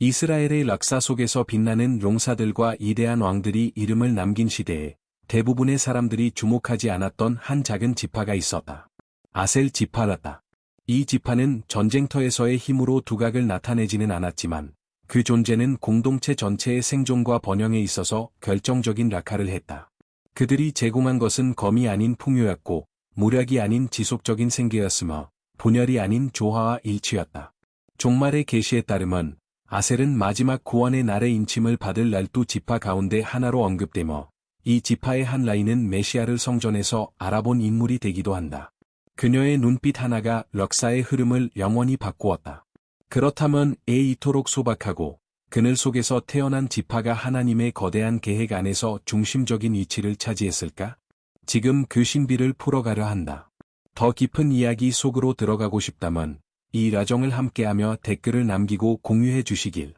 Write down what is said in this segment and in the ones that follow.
이스라엘의 락사 속에서 빛나는 용사들과 이대한 왕들이 이름을 남긴 시대에 대부분의 사람들이 주목하지 않았던 한 작은 지파가 있었다. 아셀 지파였다. 이 지파는 전쟁터에서의 힘으로 두각을 나타내지는 않았지만 그 존재는 공동체 전체의 생존과 번영에 있어서 결정적인 역할을 했다. 그들이 제공한 것은 검이 아닌 풍요였고 무력이 아닌 지속적인 생계였으며 분열이 아닌 조화와 일치였다. 종말의 계시에 따르면 아셀은 마지막 구원의 날의 인침을 받을 12지파 가운데 하나로 언급되며 이 지파의 한 라인은 메시아를 성전에서 알아본 인물이 되기도 한다. 그녀의 눈빛 하나가 럭사의 흐름을 영원히 바꾸었다. 그렇다면 이토록 소박하고 그늘 속에서 태어난 지파가 하나님의 거대한 계획 안에서 중심적인 위치를 차지했을까? 지금 그 신비를 풀어가려 한다. 더 깊은 이야기 속으로 들어가고 싶다면 이 라정을 함께하며 댓글을 남기고 공유해 주시길.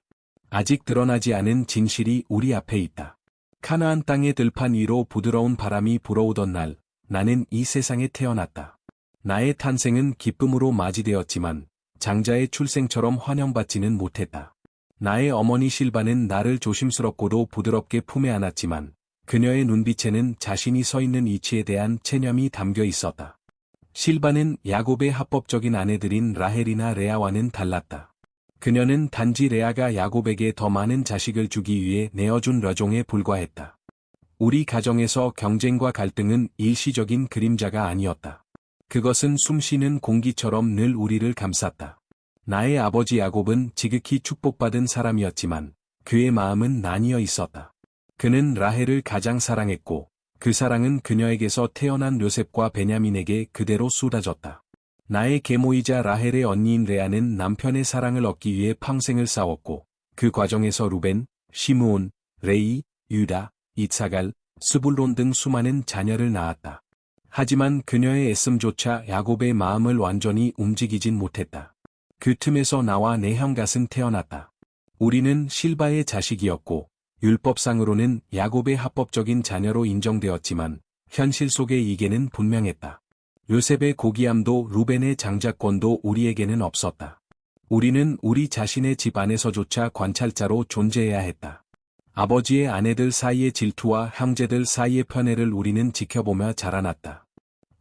아직 드러나지 않은 진실이 우리 앞에 있다. 카나안 땅의 들판 위로 부드러운 바람이 불어오던 날, 나는 이 세상에 태어났다. 나의 탄생은 기쁨으로 맞이되었지만 장자의 출생처럼 환영받지는 못했다. 나의 어머니 실바는 나를 조심스럽고도 부드럽게 품에 안았지만 그녀의 눈빛에는 자신이 서 있는 위치에 대한 체념이 담겨 있었다. 실바는 야곱의 합법적인 아내들인 라헬이나 레아와는 달랐다. 그녀는 단지 레아가 야곱에게 더 많은 자식을 주기 위해 내어준 려종에 불과했다. 우리 가정에서 경쟁과 갈등은 일시적인 그림자가 아니었다. 그것은 숨쉬는 공기처럼 늘 우리를 감쌌다. 나의 아버지 야곱은 지극히 축복받은 사람이었지만 그의 마음은 나뉘어 있었다. 그는 라헬을 가장 사랑했고 그 사랑은 그녀에게서 태어난 요셉과 베냐민에게 그대로 쏟아졌다. 나의 계모이자 라헬의 언니인 레아는 남편의 사랑을 얻기 위해 평생을 싸웠고 그 과정에서 루벤, 시므온, 레이, 유다, 이사갈, 스불론 등 수많은 자녀를 낳았다. 하지만 그녀의 애씀조차 야곱의 마음을 완전히 움직이진 못했다. 그 틈에서 나와 내 형갓은 태어났다. 우리는 실바의 자식이었고 율법상으로는 야곱의 합법적인 자녀로 인정되었지만 현실 속의 이계는 분명했다. 요셉의 고귀함도 루벤의 장자권도 우리에게는 없었다. 우리는 우리 자신의 집 안에서조차 관찰자로 존재해야 했다. 아버지의 아내들 사이의 질투와 형제들 사이의 편애를 우리는 지켜보며 자라났다.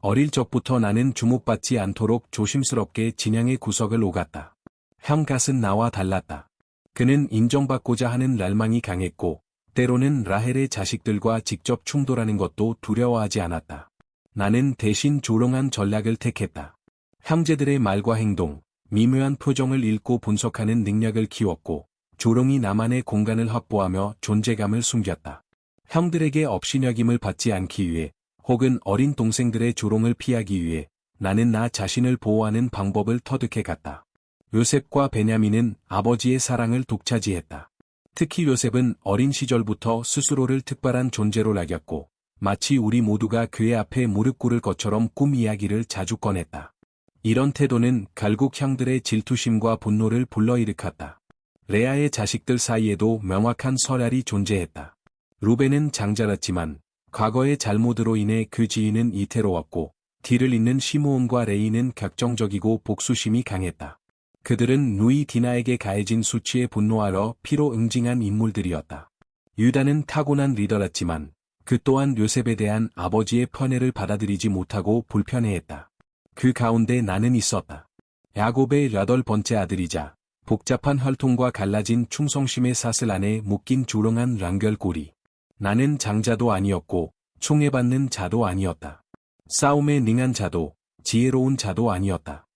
어릴 적부터 나는 주목받지 않도록 조심스럽게 진영의 구석을 오갔다. 형갓은 나와 달랐다. 그는 인정받고자 하는 날망이 강했고 때로는 라헬의 자식들과 직접 충돌하는 것도 두려워하지 않았다. 나는 대신 조롱한 전략을 택했다. 형제들의 말과 행동, 미묘한 표정을 읽고 분석하는 능력을 키웠고 조롱이 나만의 공간을 확보하며 존재감을 숨겼다. 형들에게 업신여김을 받지 않기 위해 혹은 어린 동생들의 조롱을 피하기 위해 나는 나 자신을 보호하는 방법을 터득해 갔다. 요셉과 베냐민은 아버지의 사랑을 독차지했다. 특히 요셉은 어린 시절부터 스스로를 특별한 존재로 여겼고 마치 우리 모두가 그의 앞에 무릎 꿇을 것처럼 꿈 이야기를 자주 꺼냈다. 이런 태도는 결국 형들의 질투심과 분노를 불러일으켰다. 레아의 자식들 사이에도 명확한 서열이 존재했다. 루벤은 장자였지만 과거의 잘못으로 인해 그 지위는 이태로웠고 뒤를 잇는 시므온과 레이는 격정적이고 복수심이 강했다. 그들은 누이 디나에게 가해진 수치에 분노하러 피로 응징한 인물들이었다. 유다는 타고난 리더였지만 그 또한 요셉에 대한 아버지의 편애를 받아들이지 못하고 불편해했다. 그 가운데 나는 있었다. 야곱의 8번째 아들이자 복잡한 혈통과 갈라진 충성심의 사슬 안에 묶인 조롱한 랑결고리. 나는 장자도 아니었고 총애받는 자도 아니었다. 싸움에 능한 자도 지혜로운 자도 아니었다.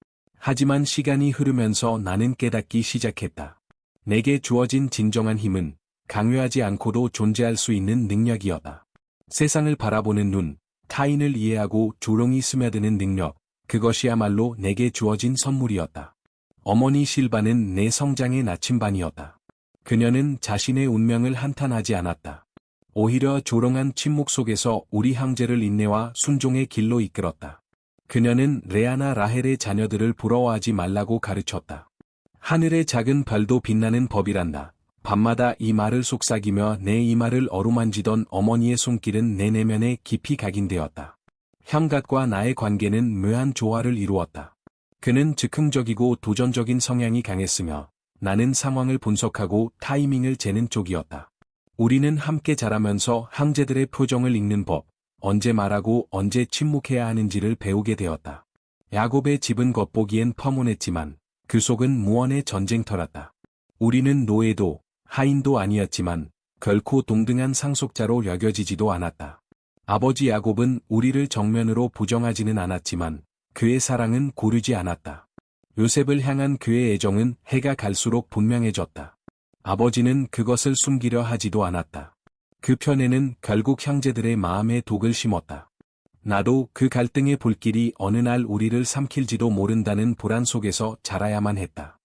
하지만 시간이 흐르면서 나는 깨닫기 시작했다. 내게 주어진 진정한 힘은 강요하지 않고도 존재할 수 있는 능력이었다. 세상을 바라보는 눈, 타인을 이해하고 조롱이 스며드는 능력, 그것이야말로 내게 주어진 선물이었다. 어머니 실바는 내 성장의 나침반이었다. 그녀는 자신의 운명을 한탄하지 않았다. 오히려 조롱한 침묵 속에서 우리 형제를 인내와 순종의 길로 이끌었다. 그녀는 레아나 라헬의 자녀들을 부러워하지 말라고 가르쳤다. 하늘의 작은 별도 빛나는 법이란다. 밤마다 이 말을 속삭이며 내 이마를 어루만지던 어머니의 손길은 내 내면에 깊이 각인되었다. 형갓과 나의 관계는 묘한 조화를 이루었다. 그는 즉흥적이고 도전적인 성향이 강했으며 나는 상황을 분석하고 타이밍을 재는 쪽이었다. 우리는 함께 자라면서 형제들의 표정을 읽는 법, 언제 말하고 언제 침묵해야 하는지를 배우게 되었다. 야곱의 집은 겉보기엔 평온했지만 그 속은 무언의 전쟁터였다. 우리는 노예도 하인도 아니었지만 결코 동등한 상속자로 여겨지지도 않았다. 아버지 야곱은 우리를 정면으로 부정하지는 않았지만 그의 사랑은 고르지 않았다. 요셉을 향한 그의 애정은 해가 갈수록 분명해졌다. 아버지는 그것을 숨기려 하지도 않았다. 그 편에는 결국 형제들의 마음에 독을 심었다. 나도 그 갈등의 불길이 어느 날 우리를 삼킬지도 모른다는 불안 속에서 자라야만 했다.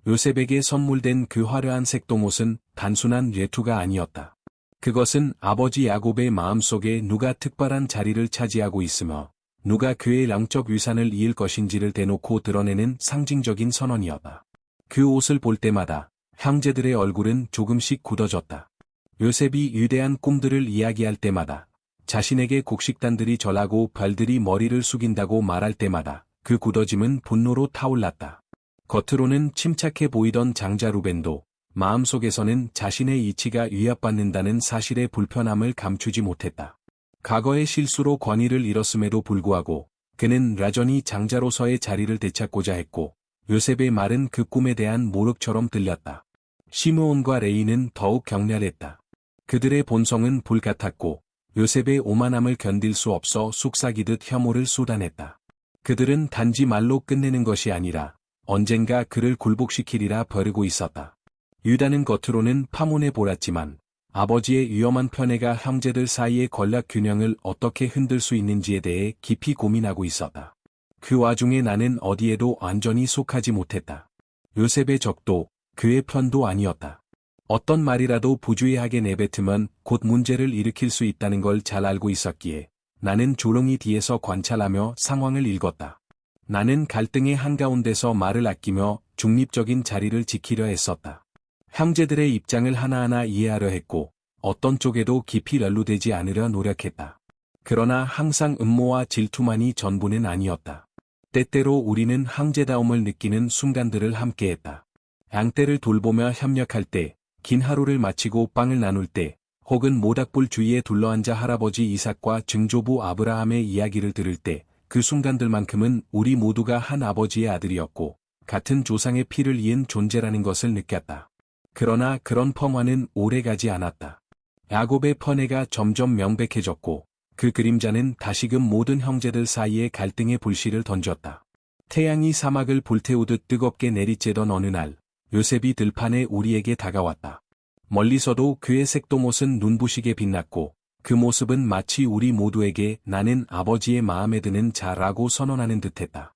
요셉에게 선물된 그 화려한 색동옷은 단순한 외투가 아니었다. 그것은 아버지 야곱의 마음속에 누가 특별한 자리를 차지하고 있으며 누가 그의 영적 위산을 이을 것인지를 대놓고 드러내는 상징적인 선언이었다. 그 옷을 볼 때마다 형제들의 얼굴은 조금씩 굳어졌다. 요셉이 위대한 꿈들을 이야기할 때마다, 자신에게 곡식단들이 절하고 별들이 머리를 숙인다고 말할 때마다 그 굳어짐은 분노로 타올랐다. 겉으로는 침착해 보이던 장자 루벤도 마음속에서는 자신의 이치가 위협받는다는 사실의 불편함을 감추지 못했다. 과거의 실수로 권위를 잃었음에도 불구하고 그는 여전히 장자로서의 자리를 되찾고자 했고 요셉의 말은 그 꿈에 대한 모욕처럼 들렸다. 시므온과 레이는 더욱 격렬했다. 그들의 본성은 불같았고 요셉의 오만함을 견딜 수 없어 속삭이듯 혐오를 쏟아냈다. 그들은 단지 말로 끝내는 것이 아니라 언젠가 그를 굴복시키리라 벼르고 있었다. 유다는 겉으로는 파문에 몰았지만 아버지의 위험한 편애가 형제들 사이의 권력 균형을 어떻게 흔들 수 있는지에 대해 깊이 고민하고 있었다. 그 와중에 나는 어디에도 완전히 속하지 못했다. 요셉의 적도 그의 편도 아니었다. 어떤 말이라도 부주의하게 내뱉으면 곧 문제를 일으킬 수 있다는 걸 잘 알고 있었기에 나는 조용히 뒤에서 관찰하며 상황을 읽었다. 나는 갈등의 한가운데서 말을 아끼며 중립적인 자리를 지키려 했었다. 형제들의 입장을 하나하나 이해하려 했고 어떤 쪽에도 깊이 연루되지 않으려 노력했다. 그러나 항상 음모와 질투만이 전부는 아니었다. 때때로 우리는 형제다움을 느끼는 순간들을 함께했다. 양떼를 돌보며 협력할 때, 긴 하루를 마치고 빵을 나눌 때, 혹은 모닥불 주위에 둘러앉아 할아버지 이삭과 증조부 아브라함의 이야기를 들을 때, 그 순간들만큼은 우리 모두가 한 아버지의 아들이었고, 같은 조상의 피를 이은 존재라는 것을 느꼈다. 그러나 그런 평화는 오래가지 않았다. 야곱의 편애가 점점 명백해졌고, 그 그림자는 다시금 모든 형제들 사이에 갈등의 불씨를 던졌다. 태양이 사막을 불태우듯 뜨겁게 내리쬐던 어느 날, 요셉이 들판에 우리에게 다가왔다. 멀리서도 그의 색동옷은 눈부시게 빛났고, 그 모습은 마치 우리 모두에게 나는 아버지의 마음에 드는 자라고 선언하는 듯했다.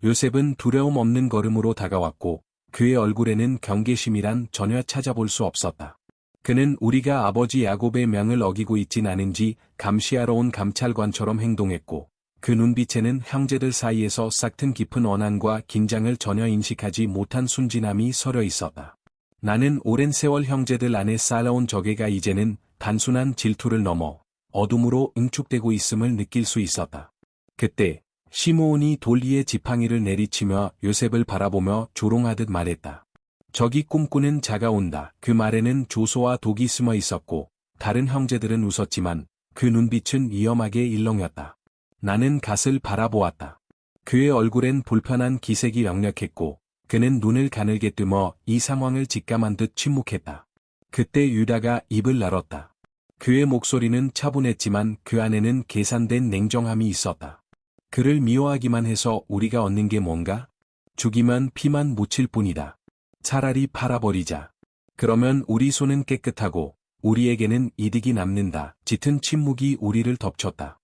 요셉은 두려움 없는 걸음으로 다가왔고, 그의 얼굴에는 경계심이란 전혀 찾아볼 수 없었다. 그는 우리가 아버지 야곱의 명을 어기고 있진 않은지 감시하러 온 감찰관처럼 행동했고, 그 눈빛에는 형제들 사이에서 싹튼 깊은 원한과 긴장을 전혀 인식하지 못한 순진함이 서려 있었다. 나는 오랜 세월 형제들 안에 쌓아온 적에가 이제는 단순한 질투를 넘어 어둠으로 응축되고 있음을 느낄 수 있었다. 그때 시므온이 돌 위에 지팡이를 내리치며 요셉을 바라보며 조롱하듯 말했다. 적이 꿈꾸는 자가 온다. 그 말에는 조소와 독이 숨어 있었고 다른 형제들은 웃었지만 그 눈빛은 위험하게 일렁였다. 나는 갓을 바라보았다. 그의 얼굴엔 불편한 기색이 역력했고 그는 눈을 가늘게 뜨며 이 상황을 직감한 듯 침묵했다. 그때 유다가 입을 열었다. 그의 목소리는 차분했지만 그 안에는 계산된 냉정함이 있었다. 그를 미워하기만 해서 우리가 얻는 게 뭔가? 죽이면 피만 묻힐 뿐이다. 차라리 팔아버리자. 그러면 우리 손은 깨끗하고 우리에게는 이득이 남는다. 짙은 침묵이 우리를 덮쳤다.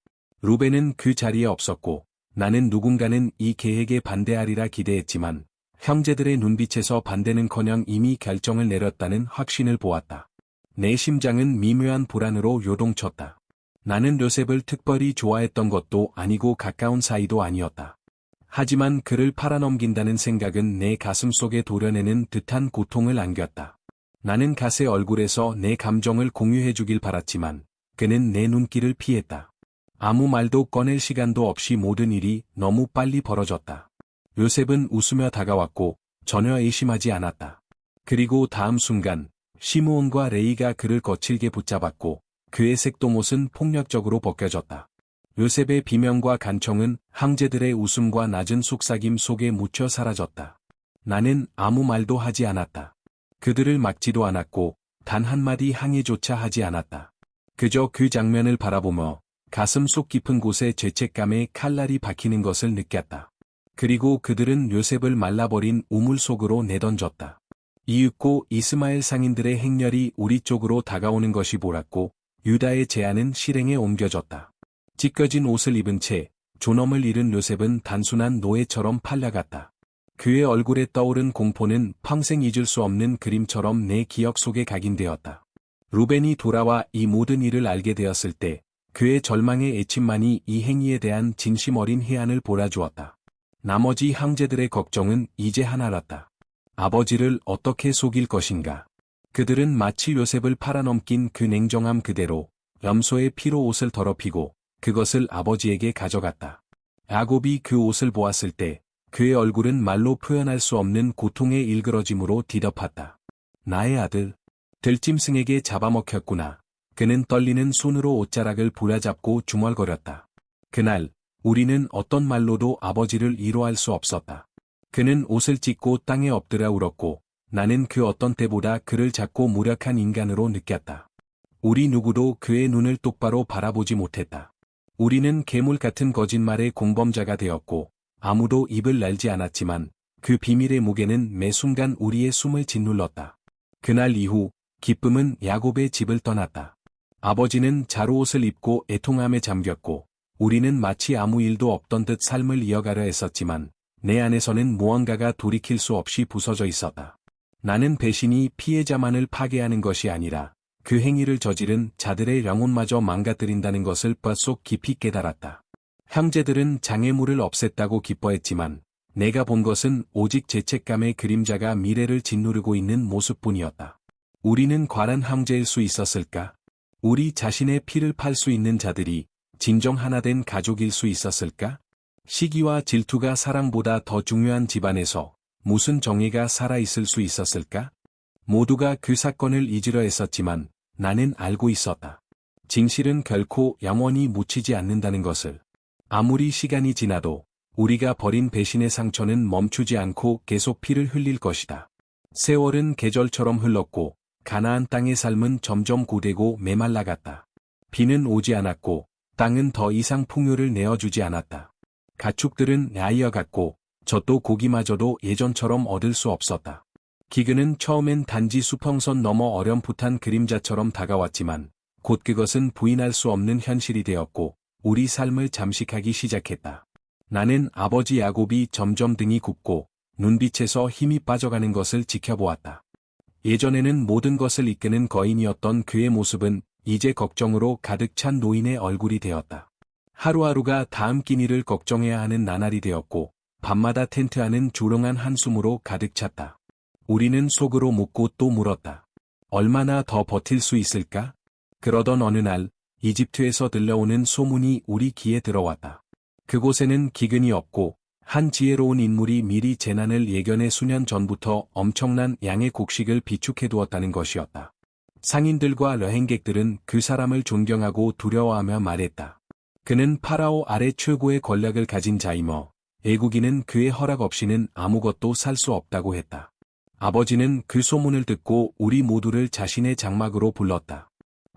루벤은 그 자리에 없었고 나는 누군가는 이 계획에 반대하리라 기대했지만 형제들의 눈빛에서 반대는커녕 이미 결정을 내렸다는 확신을 보았다. 내 심장은 미묘한 불안으로 요동쳤다. 나는 요셉을 특별히 좋아했던 것도 아니고 가까운 사이도 아니었다. 하지만 그를 팔아넘긴다는 생각은 내 가슴속에 도려내는 듯한 고통을 안겼다. 나는 갓의 얼굴에서 내 감정을 공유해주길 바랐지만 그는 내 눈길을 피했다. 아무 말도 꺼낼 시간도 없이 모든 일이 너무 빨리 벌어졌다. 요셉은 웃으며 다가왔고 전혀 의심하지 않았다. 그리고 다음 순간 시므온과 레이가 그를 거칠게 붙잡았고 그의 색동옷은 폭력적으로 벗겨졌다. 요셉의 비명과 간청은 형제들의 웃음과 낮은 속삭임 속에 묻혀 사라졌다. 나는 아무 말도 하지 않았다. 그들을 막지도 않았고 단 한마디 항의조차 하지 않았다. 그저 그 장면을 바라보며 가슴 속 깊은 곳에 죄책감의 칼날이 박히는 것을 느꼈다. 그리고 그들은 요셉을 말라버린 우물 속으로 내던졌다. 이윽고 이스마엘 상인들의 행렬이 우리 쪽으로 다가오는 것이 보랐고 유다의 제안은 실행에 옮겨졌다. 찢겨진 옷을 입은 채 존엄을 잃은 요셉은 단순한 노예처럼 팔려갔다. 그의 얼굴에 떠오른 공포는 평생 잊을 수 없는 그림처럼 내 기억 속에 각인되었다. 루벤이 돌아와 이 모든 일을 알게 되었을 때 그의 절망의 애침만이 이 행위에 대한 진심 어린 해안을 몰아주었다. 나머지 형제들의 걱정은 이제 하나였다. 아버지를 어떻게 속일 것인가. 그들은 마치 요셉을 팔아넘긴 그 냉정함 그대로 염소의 피로 옷을 더럽히고 그것을 아버지에게 가져갔다. 야곱이 그 옷을 보았을 때 그의 얼굴은 말로 표현할 수 없는 고통의 일그러짐으로 뒤덮었다. 나의 아들, 들짐승에게 잡아먹혔구나. 그는 떨리는 손으로 옷자락을 부여잡고 중얼거렸다. 그날 우리는 어떤 말로도 아버지를 위로할 수 없었다. 그는 옷을 찢고 땅에 엎드려 울었고 나는 그 어떤 때보다 그를 작고 무력한 인간으로 느꼈다. 우리 누구도 그의 눈을 똑바로 바라보지 못했다. 우리는 괴물 같은 거짓말의 공범자가 되었고 아무도 입을 열지 않았지만 그 비밀의 무게는 매 순간 우리의 숨을 짓눌렀다. 그날 이후 기쁨은 야곱의 집을 떠났다. 아버지는 자루옷을 입고 애통함에 잠겼고 우리는 마치 아무 일도 없던 듯 삶을 이어가려 했었지만 내 안에서는 무언가가 돌이킬 수 없이 부서져 있었다. 나는 배신이 피해자만을 파괴하는 것이 아니라 그 행위를 저지른 자들의 영혼마저 망가뜨린다는 것을 뼛속 깊이 깨달았다. 형제들은 장애물을 없앴다고 기뻐했지만 내가 본 것은 오직 죄책감의 그림자가 미래를 짓누르고 있는 모습뿐이었다. 우리는 과란 형제일 수 있었을까? 우리 자신의 피를 팔 수 있는 자들이 진정 하나 된 가족일 수 있었을까? 시기와 질투가 사랑보다 더 중요한 집안에서 무슨 정의가 살아있을 수 있었을까? 모두가 그 사건을 잊으려 했었지만 나는 알고 있었다. 진실은 결코 영원히 묻히지 않는다는 것을. 아무리 시간이 지나도 우리가 버린 배신의 상처는 멈추지 않고 계속 피를 흘릴 것이다. 세월은 계절처럼 흘렀고 가나안 땅의 삶은 점점 고되고 메말라갔다. 비는 오지 않았고 땅은 더 이상 풍요를 내어주지 않았다. 가축들은 야이어갔고 젖도 고기마저도 예전처럼 얻을 수 없었다. 기근은 처음엔 단지 수평선 너머 어렴풋한 그림자처럼 다가왔지만 곧 그것은 부인할 수 없는 현실이 되었고 우리 삶을 잠식하기 시작했다. 나는 아버지 야곱이 점점 등이 굽고 눈빛에서 힘이 빠져가는 것을 지켜보았다. 예전에는 모든 것을 이끄는 거인이었던 그의 모습은 이제 걱정으로 가득 찬 노인의 얼굴이 되었다. 하루하루가 다음 끼니를 걱정해야 하는 나날이 되었고 밤마다 텐트 안은 조롱한 한숨으로 가득 찼다. 우리는 속으로 묻고 또 물었다. 얼마나 더 버틸 수 있을까? 그러던 어느 날 이집트에서 들려오는 소문이 우리 귀에 들어왔다. 그곳에는 기근이 없고 한 지혜로운 인물이 미리 재난을 예견해 수년 전부터 엄청난 양의 곡식을 비축해두었다는 것이었다. 상인들과 여행객들은 그 사람을 존경하고 두려워하며 말했다. 그는 파라오 아래 최고의 권력을 가진 자이며 애국인은 그의 허락 없이는 아무것도 살 수 없다고 했다. 아버지는 그 소문을 듣고 우리 모두를 자신의 장막으로 불렀다.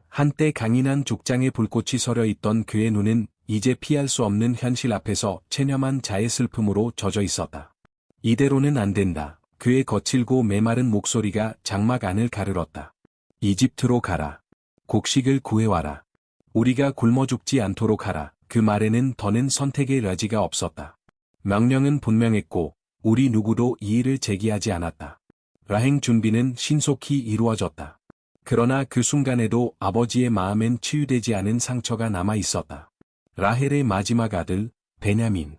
한때 강인한 족장의 불꽃이 서려 있던 그의 눈은 이제 피할 수 없는 현실 앞에서 체념한 자의 슬픔으로 젖어 있었다. 이대로는 안 된다. 그의 거칠고 메마른 목소리가 장막 안을 가르렀다. 이집트로 가라. 곡식을 구해와라. 우리가 굶어 죽지 않도록 하라. 그 말에는 더는 선택의 여지가 없었다. 명령은 분명했고 우리 누구도 이의를 제기하지 않았다. 여행 준비는 신속히 이루어졌다. 그러나 그 순간에도 아버지의 마음엔 치유되지 않은 상처가 남아 있었다. 라헬의 마지막 아들 베냐민.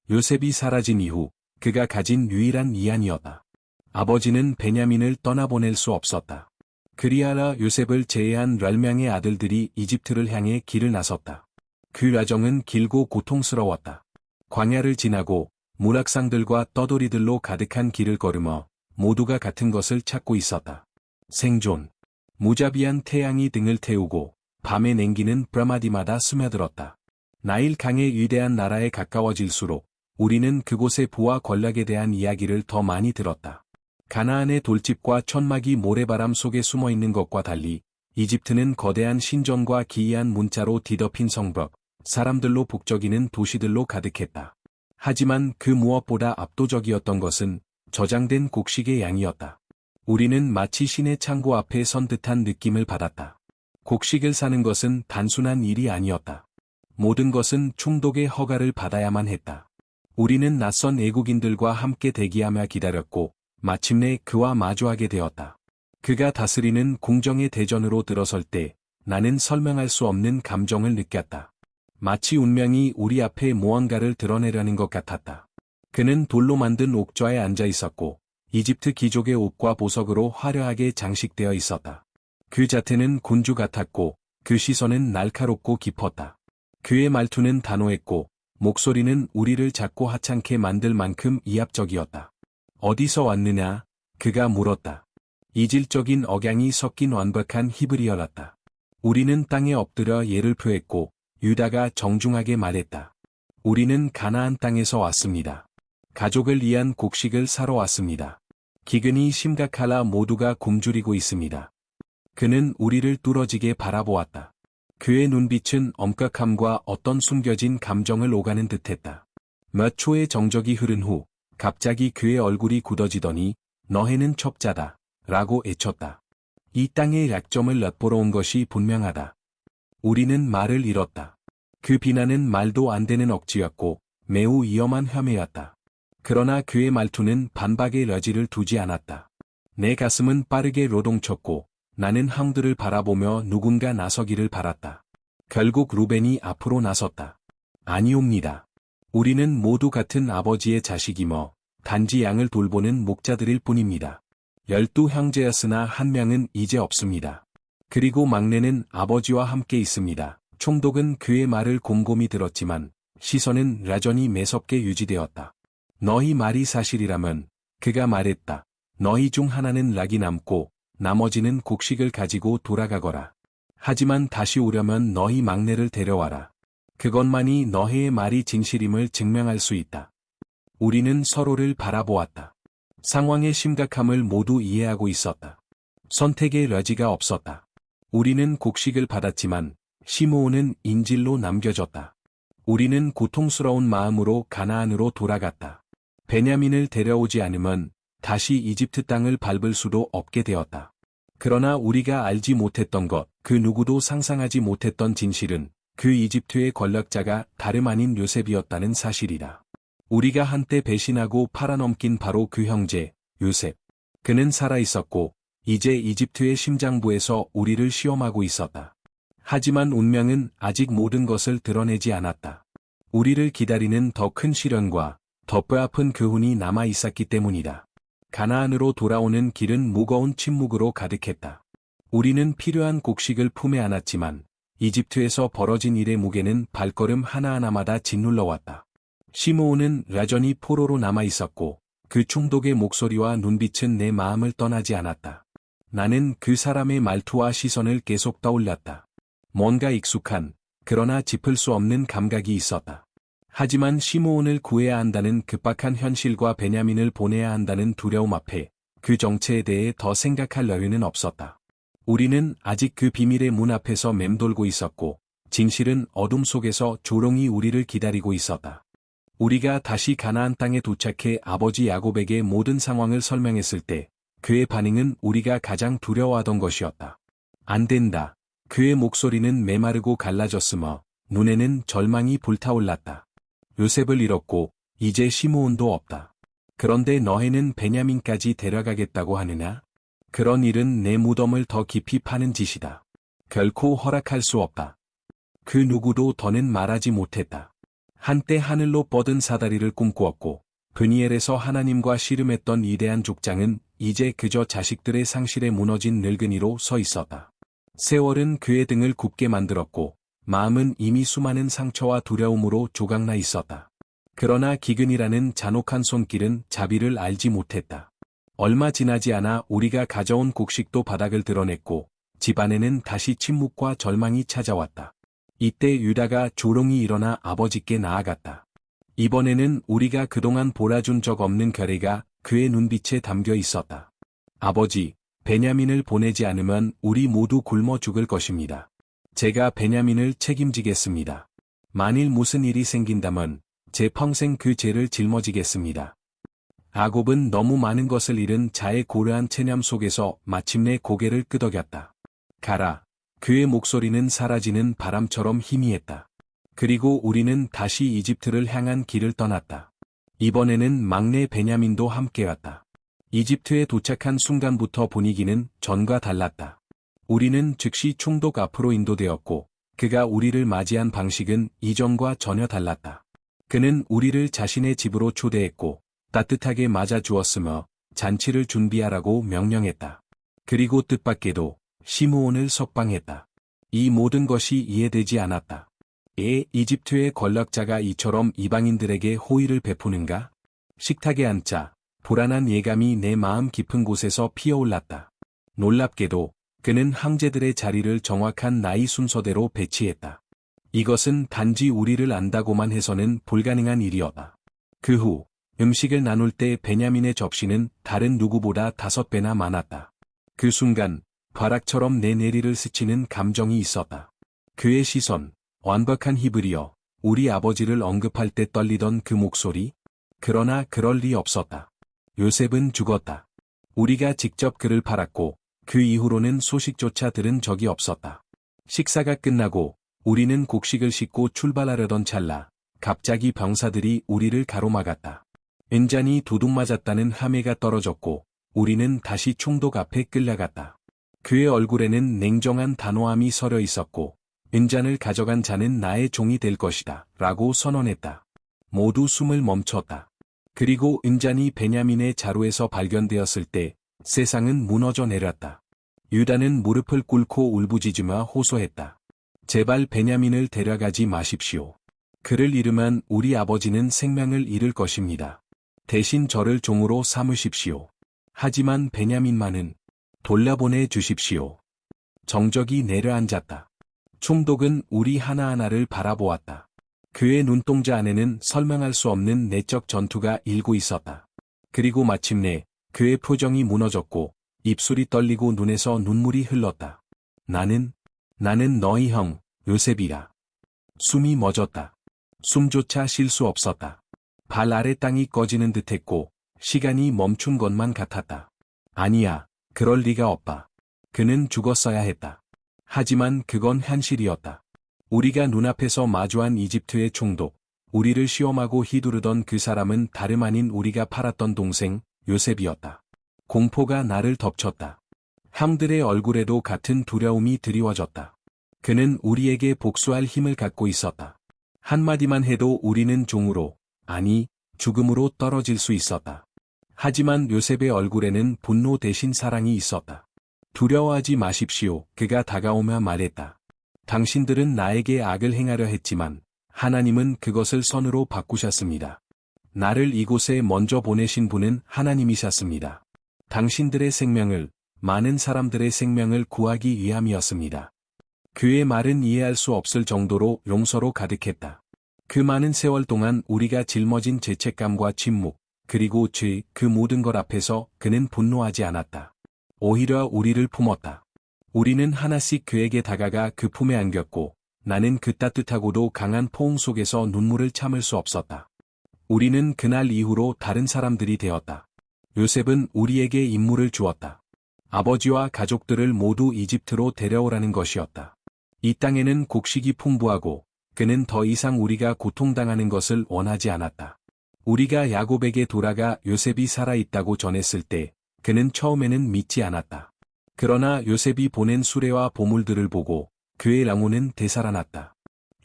요셉이 사라진 이후 그가 가진 유일한 위안이었다. 아버지는 베냐민을 떠나보낼 수 없었다. 그리하라 요셉을 제외한 10명의 아들들이 이집트를 향해 길을 나섰다. 그 여정은 길고 고통스러웠다. 광야를 지나고 문학상들과 떠돌이들로 가득한 길을 걸으며 모두가 같은 것을 찾고 있었다. 생존. 무자비한 태양이 등을 태우고 밤에 냉기는 브라마디마다 스며들었다. 나일 강의 위대한 나라에 가까워질수록 우리는 그곳의 부와 권력에 대한 이야기를 더 많이 들었다. 가나안의 돌집과 천막이 모래바람 속에 숨어있는 것과 달리 이집트는 거대한 신전과 기이한 문자로 뒤덮인 성벽, 사람들로 북적이는 도시들로 가득했다. 하지만 그 무엇보다 압도적이었던 것은 저장된 곡식의 양이었다. 우리는 마치 신의 창고 앞에 선 듯한 느낌을 받았다. 곡식을 사는 것은 단순한 일이 아니었다. 모든 것은 총독의 허가를 받아야만 했다. 우리는 낯선 애국인들과 함께 대기하며 기다렸고 마침내 그와 마주하게 되었다. 그가 다스리는 궁정의 대전으로 들어설 때 나는 설명할 수 없는 감정을 느꼈다. 마치 운명이 우리 앞에 무언가를 드러내려는 것 같았다. 그는 돌로 만든 옥좌에 앉아 있었고 이집트 귀족의 옷과 보석으로 화려하게 장식되어 있었다. 그 자태는 군주 같았고 그 시선은 날카롭고 깊었다. 그의 말투는 단호했고 목소리는 우리를 작고 하찮게 만들 만큼 이압적이었다. 어디서 왔느냐? 그가 물었다. 이질적인 억양이 섞인 완벽한 히브리어였다. 우리는 땅에 엎드려 예를 표했고 유다가 정중하게 말했다. 우리는 가나안 땅에서 왔습니다. 가족을 위한 곡식을 사러 왔습니다. 기근이 심각하라 모두가 굶주리고 있습니다. 그는 우리를 뚫어지게 바라보았다. 그의 눈빛은 엄격함과 어떤 숨겨진 감정을 오가는 듯했다. 몇 초의 정적이 흐른 후 갑자기 그의 얼굴이 굳어지더니 너희는 첩자다 라고 애쳤다. 이 땅의 약점을 엿보러 온 것이 분명하다. 우리는 말을 잃었다. 그 비난은 말도 안 되는 억지였고 매우 위험한 혐의였다. 그러나 그의 말투는 반박의 여지를 두지 않았다. 내 가슴은 빠르게 로동쳤고 나는 형들을 바라보며 누군가 나서기를 바랐다. 결국 루벤이 앞으로 나섰다. 아니옵니다. 우리는 모두 같은 아버지의 자식이며 단지 양을 돌보는 목자들일 뿐입니다. 12 형제였으나 한 명은 이제 없습니다. 그리고 막내는 아버지와 함께 있습니다. 총독은 그의 말을 곰곰이 들었지만 시선은 여전히 매섭게 유지되었다. 너희 말이 사실이라면 그가 말했다. 너희 중 하나는 락이 남고 나머지는 곡식을 가지고 돌아가거라. 하지만 다시 오려면 너희 막내를 데려와라. 그것만이 너희의 말이 진실임을 증명할 수 있다. 우리는 서로를 바라보았다. 상황의 심각함을 모두 이해하고 있었다. 선택의 여지가 없었다. 우리는 곡식을 받았지만 시므온은 인질로 남겨졌다. 우리는 고통스러운 마음으로 가나안으로 돌아갔다. 베냐민을 데려오지 않으면 다시 이집트 땅을 밟을 수도 없게 되었다. 그러나 우리가 알지 못했던 것, 그 누구도 상상하지 못했던 진실은 그 이집트의 권력자가 다름 아닌 요셉이었다는 사실이다. 우리가 한때 배신하고 팔아넘긴 바로 그 형제, 요셉. 그는 살아있었고 이제 이집트의 심장부에서 우리를 시험하고 있었다. 하지만 운명은 아직 모든 것을 드러내지 않았다. 우리를 기다리는 더 큰 시련과 더 뼈아픈 교훈이 남아 있었기 때문이다. 가나안으로 돌아오는 길은 무거운 침묵으로 가득했다. 우리는 필요한 곡식을 품에 안았지만 이집트에서 벌어진 일의 무게는 발걸음 하나하나마다 짓눌러왔다. 시므온은 여전히 포로로 남아 있었고 그 총독의 목소리와 눈빛은 내 마음을 떠나지 않았다. 나는 그 사람의 말투와 시선을 계속 떠올렸다. 뭔가 익숙한, 그러나 짚을 수 없는 감각이 있었다. 하지만 시므온을 구해야 한다는 급박한 현실과 베냐민을 보내야 한다는 두려움 앞에 그 정체에 대해 더 생각할 여유는 없었다. 우리는 아직 그 비밀의 문 앞에서 맴돌고 있었고 진실은 어둠 속에서 조롱이 우리를 기다리고 있었다. 우리가 다시 가나안 땅에 도착해 아버지 야곱에게 모든 상황을 설명했을 때 그의 반응은 우리가 가장 두려워하던 것이었다. 안 된다. 그의 목소리는 메마르고 갈라졌으며 눈에는 절망이 불타올랐다. 요셉을 잃었고 이제 시므온도 없다. 그런데 너희는 베냐민까지 데려가겠다고 하느냐? 그런 일은 내 무덤을 더 깊이 파는 짓이다. 결코 허락할 수 없다. 그 누구도 더는 말하지 못했다. 한때 하늘로 뻗은 사다리를 꿈꾸었고 브니엘에서 하나님과 씨름했던 위대한 족장은 이제 그저 자식들의 상실에 무너진 늙은이로 서 있었다. 세월은 그의 등을 굽게 만들었고 마음은 이미 수많은 상처와 두려움으로 조각나 있었다. 그러나 기근이라는 잔혹한 손길은 자비를 알지 못했다. 얼마 지나지 않아 우리가 가져온 곡식도 바닥을 드러냈고 집안에는 다시 침묵과 절망이 찾아왔다. 이때 유다가 조롱이 일어나 아버지께 나아갔다. 이번에는 우리가 그동안 몰아준 적 없는 결의가 그의 눈빛에 담겨 있었다. 아버지, 베냐민을 보내지 않으면 우리 모두 굶어 죽을 것입니다. 제가 베냐민을 책임지겠습니다. 만일 무슨 일이 생긴다면 제 평생 그 죄를 짊어지겠습니다. 야곱은 너무 많은 것을 잃은 자의 고려한 체념 속에서 마침내 고개를 끄덕였다. 가라. 그의 목소리는 사라지는 바람처럼 희미했다. 그리고 우리는 다시 이집트를 향한 길을 떠났다. 이번에는 막내 베냐민도 함께왔다. 이집트에 도착한 순간부터 분위기는 전과 달랐다. 우리는 즉시 총독 앞으로 인도되었고 그가 우리를 맞이한 방식은 이전과 전혀 달랐다. 그는 우리를 자신의 집으로 초대했고 따뜻하게 맞아주었으며 잔치를 준비하라고 명령했다. 그리고 뜻밖에도 시므온을 석방했다. 이 모든 것이 이해되지 않았다. 이집트의 권력자가 이처럼 이방인들에게 호의를 베푸는가? 식탁에 앉자 불안한 예감이 내 마음 깊은 곳에서 피어올랐다. 놀랍게도 그는 황제들의 자리를 정확한 나이 순서대로 배치했다. 이것은 단지 우리를 안다고만 해서는 불가능한 일이었다. 그 후 음식을 나눌 때 베냐민의 접시는 다른 누구보다 5배나 많았다. 그 순간 벼락처럼 내 내리를 스치는 감정이 있었다. 그의 시선, 완벽한 히브리어, 우리 아버지를 언급할 때 떨리던 그 목소리? 그러나 그럴 리 없었다. 요셉은 죽었다. 우리가 직접 그를 팔았고 그 이후로는 소식조차 들은 적이 없었다. 식사가 끝나고 우리는 곡식을 싣고 출발하려던 찰나 갑자기 병사들이 우리를 가로막았다. 은잔이 도둑맞았다는 함해가 떨어졌고 우리는 다시 총독 앞에 끌려갔다. 그의 얼굴에는 냉정한 단호함이 서려 있었고 은잔을 가져간 자는 나의 종이 될 것이다 라고 선언했다. 모두 숨을 멈췄다. 그리고 은잔이 베냐민의 자루에서 발견되었을 때 세상은 무너져 내렸다. 유다는 무릎을 꿇고 울부짖으며 호소했다. 제발 베냐민을 데려가지 마십시오. 그를 잃으면 우리 아버지는 생명을 잃을 것입니다. 대신 저를 종으로 삼으십시오. 하지만 베냐민만은 돌려보내 주십시오. 정적이 내려앉았다. 총독은 우리 하나하나를 바라보았다. 그의 눈동자 안에는 설명할 수 없는 내적 전투가 일고 있었다. 그리고 마침내 그의 표정이 무너졌고 입술이 떨리고 눈에서 눈물이 흘렀다. 나는 너희 형, 요셉이라. 숨이 멎었다. 숨조차 쉴 수 없었다. 발 아래 땅이 꺼지는 듯했고 시간이 멈춘 것만 같았다. 아니야, 그럴 리가 없다. 그는 죽었어야 했다. 하지만 그건 현실이었다. 우리가 눈앞에서 마주한 이집트의 총독, 우리를 시험하고 휘두르던 그 사람은 다름 아닌 우리가 팔았던 동생, 요셉이었다. 공포가 나를 덮쳤다. 형들의 얼굴에도 같은 두려움이 드리워졌다. 그는 우리에게 복수할 힘을 갖고 있었다. 한마디만 해도 우리는 종으로, 아니, 죽음으로 떨어질 수 있었다. 하지만 요셉의 얼굴에는 분노 대신 사랑이 있었다. 두려워하지 마십시오. 그가 다가오며 말했다. 당신들은 나에게 악을 행하려 했지만 하나님은 그것을 선으로 바꾸셨습니다. 나를 이곳에 먼저 보내신 분은 하나님이셨습니다. 당신들의 생명을, 많은 사람들의 생명을 구하기 위함이었습니다. 그의 말은 이해할 수 없을 정도로 용서로 가득했다. 그 많은 세월 동안 우리가 짊어진 죄책감과 침묵, 그리고 죄, 그 모든 것 앞에서 그는 분노하지 않았다. 오히려 우리를 품었다. 우리는 하나씩 그에게 다가가 그 품에 안겼고 나는 그 따뜻하고도 강한 포옹 속에서 눈물을 참을 수 없었다. 우리는 그날 이후로 다른 사람들이 되었다. 요셉은 우리에게 임무를 주었다. 아버지와 가족들을 모두 이집트로 데려오라는 것이었다. 이 땅에는 곡식이 풍부하고 그는 더 이상 우리가 고통당하는 것을 원하지 않았다. 우리가 야곱에게 돌아가 요셉이 살아있다고 전했을 때 그는 처음에는 믿지 않았다. 그러나 요셉이 보낸 수레와 보물들을 보고 그의 영혼은 되살아났다.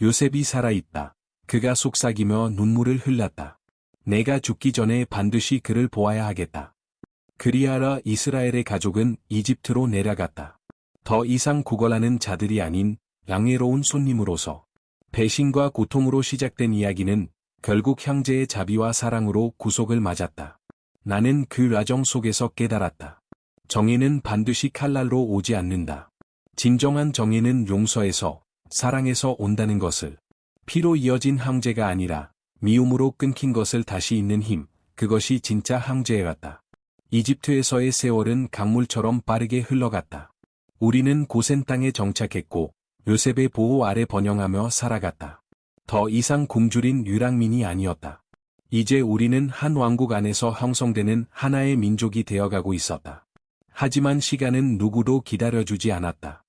요셉이 살아있다. 그가 속삭이며 눈물을 흘렸다. 내가 죽기 전에 반드시 그를 보아야 하겠다. 그리하여 이스라엘의 가족은 이집트로 내려갔다. 더 이상 구걸하는 자들이 아닌 양해로운 손님으로서. 배신과 고통으로 시작된 이야기는 결국 형제의 자비와 사랑으로 구속을 맞았다. 나는 그 과정 속에서 깨달았다. 정의는 반드시 칼날로 오지 않는다. 진정한 정의는 용서에서, 사랑에서 온다는 것을. 피로 이어진 황제가 아니라 미움으로 끊긴 것을 다시 잇는 힘, 그것이 진짜 황제였다. 이집트에서의 세월은 강물처럼 빠르게 흘러갔다. 우리는 고센 땅에 정착했고 요셉의 보호 아래 번영하며 살아갔다. 더 이상 굶주린 유랑민이 아니었다. 이제 우리는 한 왕국 안에서 형성되는 하나의 민족이 되어가고 있었다. 하지만 시간은 누구도 기다려주지 않았다.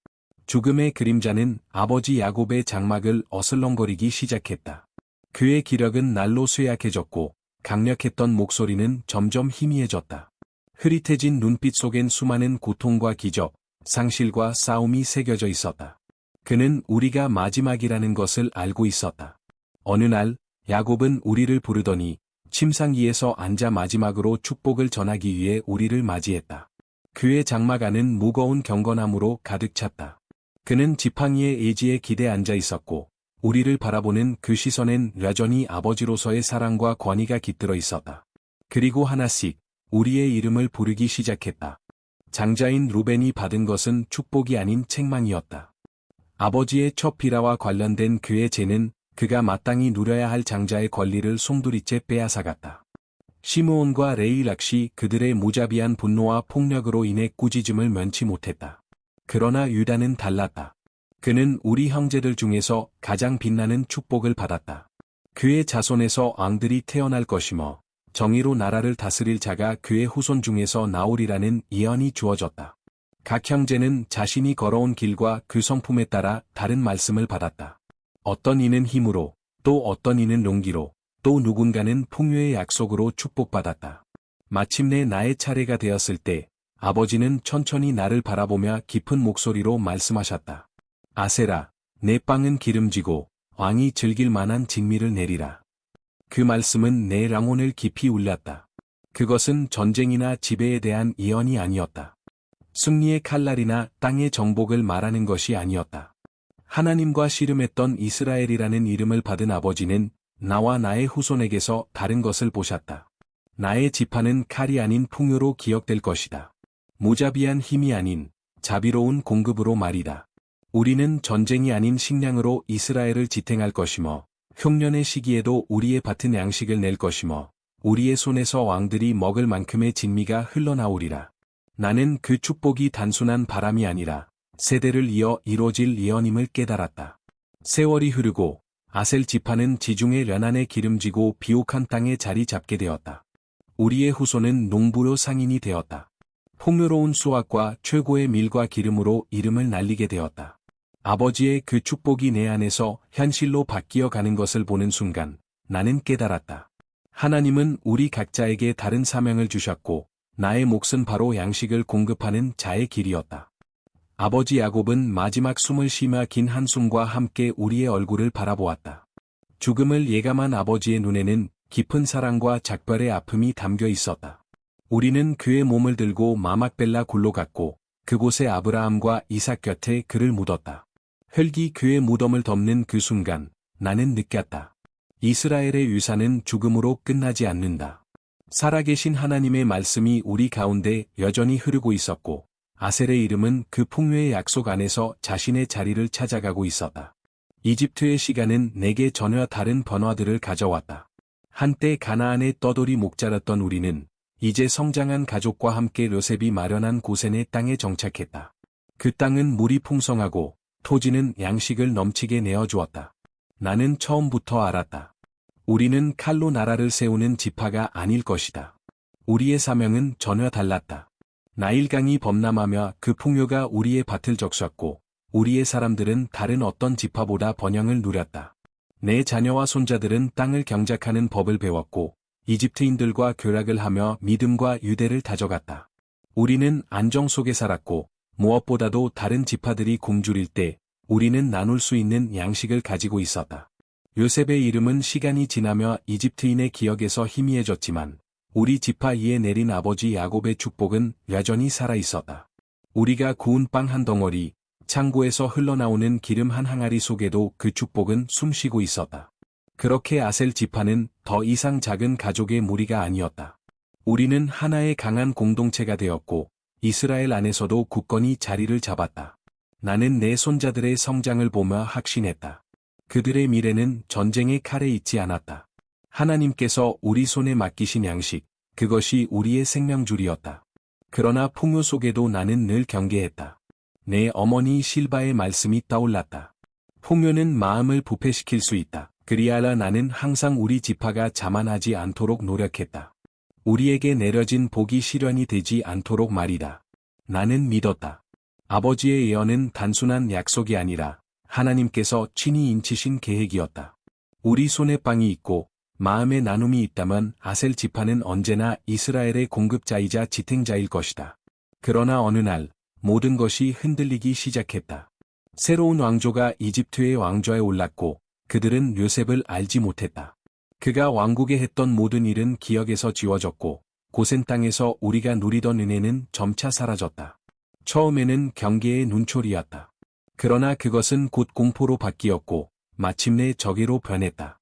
죽음의 그림자는 아버지 야곱의 장막을 어슬렁거리기 시작했다. 그의 기력은 날로 쇠약해졌고 강력했던 목소리는 점점 희미해졌다. 흐릿해진 눈빛 속엔 수많은 고통과 기적, 상실과 싸움이 새겨져 있었다. 그는 우리가 마지막이라는 것을 알고 있었다. 어느 날 야곱은 우리를 부르더니 침상기에서 앉아 마지막으로 축복을 전하기 위해 우리를 맞이했다. 그의 장막 안은 무거운 경건함으로 가득 찼다. 그는 지팡이의 예지에 기대 앉아 있었고 우리를 바라보는 그 시선엔 여전히 아버지로서의 사랑과 권위가 깃들어 있었다. 그리고 하나씩 우리의 이름을 부르기 시작했다. 장자인 루벤이 받은 것은 축복이 아닌 책망이었다. 아버지의 첫 비라와 관련된 그의 죄는 그가 마땅히 누려야 할 장자의 권리를 송두리째 빼앗아갔다. 시므온과 레위 역시 그들의 무자비한 분노와 폭력으로 인해 꾸짖음을 면치 못했다. 그러나 유다는 달랐다. 그는 우리 형제들 중에서 가장 빛나는 축복을 받았다. 그의 자손에서 왕들이 태어날 것이며 정의로 나라를 다스릴 자가 그의 후손 중에서 나오리라는 예언이 주어졌다. 각 형제는 자신이 걸어온 길과 그 성품에 따라 다른 말씀을 받았다. 어떤 이는 힘으로, 또 어떤 이는 용기로, 또 누군가는 풍요의 약속으로 축복받았다. 마침내 나의 차례가 되었을 때 아버지는 천천히 나를 바라보며 깊은 목소리로 말씀하셨다. 아세라, 내 빵은 기름지고 왕이 즐길 만한 진미를 내리라. 그 말씀은 내 영혼을 깊이 울렸다. 그것은 전쟁이나 지배에 대한 예언이 아니었다. 승리의 칼날이나 땅의 정복을 말하는 것이 아니었다. 하나님과 씨름했던 이스라엘이라는 이름을 받은 아버지는 나와 나의 후손에게서 다른 것을 보셨다. 나의 지파는 칼이 아닌 풍요로 기억될 것이다. 무자비한 힘이 아닌 자비로운 공급으로 말이다. 우리는 전쟁이 아닌 식량으로 이스라엘을 지탱할 것이며 흉년의 시기에도 우리의 밭은 양식을 낼 것이며 우리의 손에서 왕들이 먹을 만큼의 진미가 흘러나오리라. 나는 그 축복이 단순한 바람이 아니라 세대를 이어 이뤄질 예언임을 깨달았다. 세월이 흐르고 아셀 지파는 지중해 연안에 기름지고 비옥한 땅에 자리 잡게 되었다. 우리의 후손은 농부로 상인이 되었다. 풍요로운 수확과 최고의 밀과 기름으로 이름을 날리게 되었다. 아버지의 그 축복이 내 안에서 현실로 바뀌어 가는 것을 보는 순간 나는 깨달았다. 하나님은 우리 각자에게 다른 사명을 주셨고 나의 몫은 바로 양식을 공급하는 자의 길이었다. 아버지 야곱은 마지막 숨을 쉬며 긴 한숨과 함께 우리의 얼굴을 바라보았다. 죽음을 예감한 아버지의 눈에는 깊은 사랑과 작별의 아픔이 담겨 있었다. 우리는 그의 몸을 들고 마막벨라 굴로 갔고 그곳에 아브라함과 이삭 곁에 그를 묻었다. 흙이 그의 무덤을 덮는 그 순간 나는 느꼈다. 이스라엘의 유산은 죽음으로 끝나지 않는다. 살아계신 하나님의 말씀이 우리 가운데 여전히 흐르고 있었고 아셀의 이름은 그 풍요의 약속 안에서 자신의 자리를 찾아가고 있었다. 이집트의 시간은 내게 전혀 다른 변화들을 가져왔다. 한때 가나안의 떠돌이 목자였던 우리는 이제 성장한 가족과 함께 요셉이 마련한 고센의 땅에 정착했다. 그 땅은 물이 풍성하고 토지는 양식을 넘치게 내어주었다. 나는 처음부터 알았다. 우리는 칼로 나라를 세우는 지파가 아닐 것이다. 우리의 사명은 전혀 달랐다. 나일강이 범람하며 그 풍요가 우리의 밭을 적셨고 우리의 사람들은 다른 어떤 지파보다 번영을 누렸다. 내 자녀와 손자들은 땅을 경작하는 법을 배웠고 이집트인들과 교락을 하며 믿음과 유대를 다져갔다. 우리는 안정 속에 살았고 무엇보다도 다른 지파들이 굶주릴 때 우리는 나눌 수 있는 양식을 가지고 있었다. 요셉의 이름은 시간이 지나며 이집트인의 기억에서 희미해졌지만 우리 지파 위에 내린 아버지 야곱의 축복은 여전히 살아있었다. 우리가 구운 빵 한 덩어리, 창고에서 흘러나오는 기름 한 항아리 속에도 그 축복은 숨쉬고 있었다. 그렇게 아셀 지파는 더 이상 작은 가족의 무리가 아니었다. 우리는 하나의 강한 공동체가 되었고 이스라엘 안에서도 굳건히 자리를 잡았다. 나는 내 손자들의 성장을 보며 확신했다. 그들의 미래는 전쟁의 칼에 있지 않았다. 하나님께서 우리 손에 맡기신 양식, 그것이 우리의 생명줄이었다. 그러나 풍요 속에도 나는 늘 경계했다. 내 어머니 실바의 말씀이 떠올랐다. 풍요는 마음을 부패시킬 수 있다. 그리하여 나는 항상 우리 지파가 자만하지 않도록 노력했다. 우리에게 내려진 복이 실현이 되지 않도록 말이다. 나는 믿었다. 아버지의 예언은 단순한 약속이 아니라 하나님께서 친히 인치신 계획이었다. 우리 손에 빵이 있고 마음의 나눔이 있다면 아셀 지파는 언제나 이스라엘의 공급자이자 지탱자일 것이다. 그러나 어느 날 모든 것이 흔들리기 시작했다. 새로운 왕조가 이집트의 왕좌에 올랐고 그들은 요셉을 알지 못했다. 그가 왕국에 했던 모든 일은 기억에서 지워졌고 고센 땅에서 우리가 누리던 은혜는 점차 사라졌다. 처음에는 경계의 눈초리였다. 그러나 그것은 곧 공포로 바뀌었고 마침내 적의로 변했다.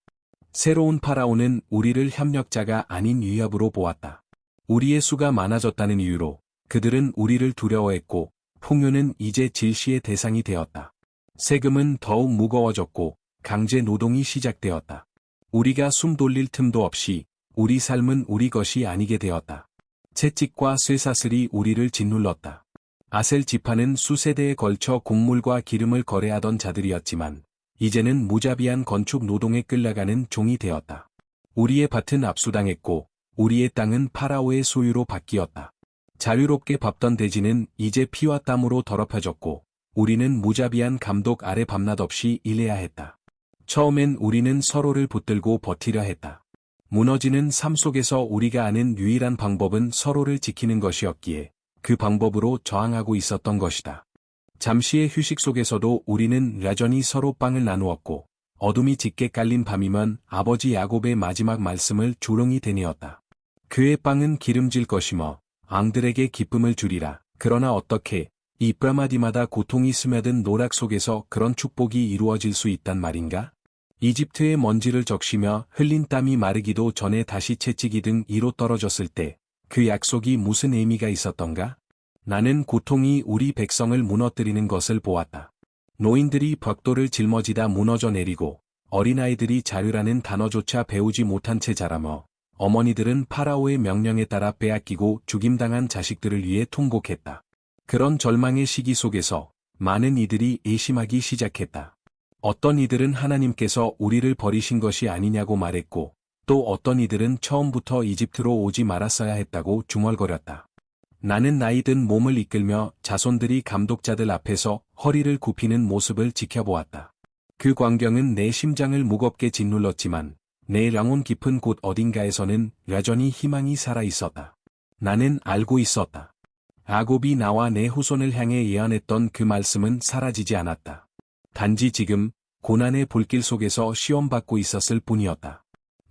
새로운 파라오는 우리를 협력자가 아닌 위협으로 보았다. 우리의 수가 많아졌다는 이유로 그들은 우리를 두려워했고 풍요는 이제 질시의 대상이 되었다. 세금은 더욱 무거워졌고 강제 노동이 시작되었다. 우리가 숨 돌릴 틈도 없이 우리 삶은 우리 것이 아니게 되었다. 채찍과 쇠사슬이 우리를 짓눌렀다. 아셀 지파는 수세대에 걸쳐 곡물과 기름을 거래하던 자들이었지만 이제는 무자비한 건축 노동에 끌려가는 종이 되었다. 우리의 밭은 압수당했고 우리의 땅은 파라오의 소유로 바뀌었다. 자유롭게 밟던 대지는 이제 피와 땀으로 더럽혀졌고 우리는 무자비한 감독 아래 밤낮 없이 일해야 했다. 처음엔 우리는 서로를 붙들고 버티려 했다. 무너지는 삶 속에서 우리가 아는 유일한 방법은 서로를 지키는 것이었기에 그 방법으로 저항하고 있었던 것이다. 잠시의 휴식 속에서도 우리는 여전히 서로 빵을 나누었고 어둠이 짙게 깔린 밤이면 아버지 야곱의 마지막 말씀을 조롱이 되뇌었다. 그의 빵은 기름질 것이며 앙들에게 기쁨을 주리라. 그러나 어떻게 이 뼈마디마다 고통이 스며든 노락 속에서 그런 축복이 이루어질 수 있단 말인가? 이집트의 먼지를 적시며 흘린 땀이 마르기도 전에 다시 채찍이 등 이로 떨어졌을 때 그 약속이 무슨 의미가 있었던가? 나는 고통이 우리 백성을 무너뜨리는 것을 보았다. 노인들이 벽돌을 짊어지다 무너져 내리고 어린아이들이 자유라는 단어조차 배우지 못한 채 자라며 어머니들은 파라오의 명령에 따라 빼앗기고 죽임당한 자식들을 위해 통곡했다. 그런 절망의 시기 속에서 많은 이들이 의심하기 시작했다. 어떤 이들은 하나님께서 우리를 버리신 것이 아니냐고 말했고 또 어떤 이들은 처음부터 이집트로 오지 말았어야 했다고 중얼거렸다. 나는 나이든 몸을 이끌며 자손들이 감독자들 앞에서 허리를 굽히는 모습을 지켜보았다. 그 광경은 내 심장을 무겁게 짓눌렀지만 내 영혼 깊은 곳 어딘가에서는 여전히 희망이 살아있었다. 나는 알고 있었다. 야곱이 나와 내 후손을 향해 예언했던 그 말씀은 사라지지 않았다. 단지 지금 고난의 불길 속에서 시험받고 있었을 뿐이었다.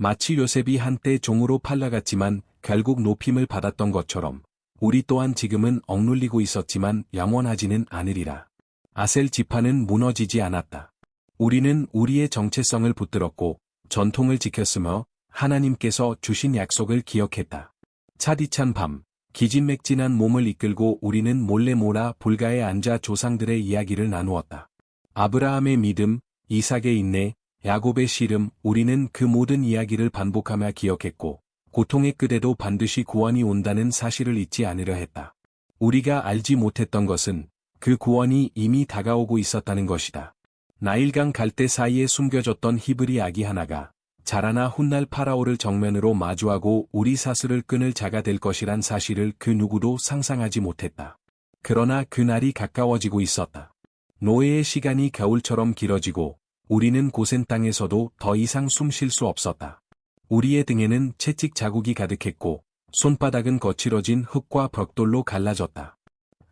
마치 요셉이 한때 종으로 팔려갔지만 결국 높임을 받았던 것처럼 우리 또한 지금은 억눌리고 있었지만 영원하지는 않으리라. 아셀 지파는 무너지지 않았다. 우리는 우리의 정체성을 붙들었고 전통을 지켰으며 하나님께서 주신 약속을 기억했다. 차디찬 밤, 기진맥진한 몸을 이끌고 우리는 몰래 몰아 불가에 앉아 조상들의 이야기를 나누었다. 아브라함의 믿음, 이삭의 인내, 야곱의 씨름, 우리는 그 모든 이야기를 반복하며 기억했고 고통의 끝에도 반드시 구원이 온다는 사실을 잊지 않으려 했다. 우리가 알지 못했던 것은 그 구원이 이미 다가오고 있었다는 것이다. 나일강 갈대 사이에 숨겨졌던 히브리 아기 하나가 자라나 훗날 파라오를 정면으로 마주하고 우리 사슬을 끊을 자가 될 것이란 사실을 그 누구도 상상하지 못했다. 그러나 그 날이 가까워지고 있었다. 노예의 시간이 겨울처럼 길어지고 우리는 고센 땅에서도 더 이상 숨 쉴 수 없었다. 우리의 등에는 채찍 자국이 가득했고 손바닥은 거칠어진 흙과 벽돌로 갈라졌다.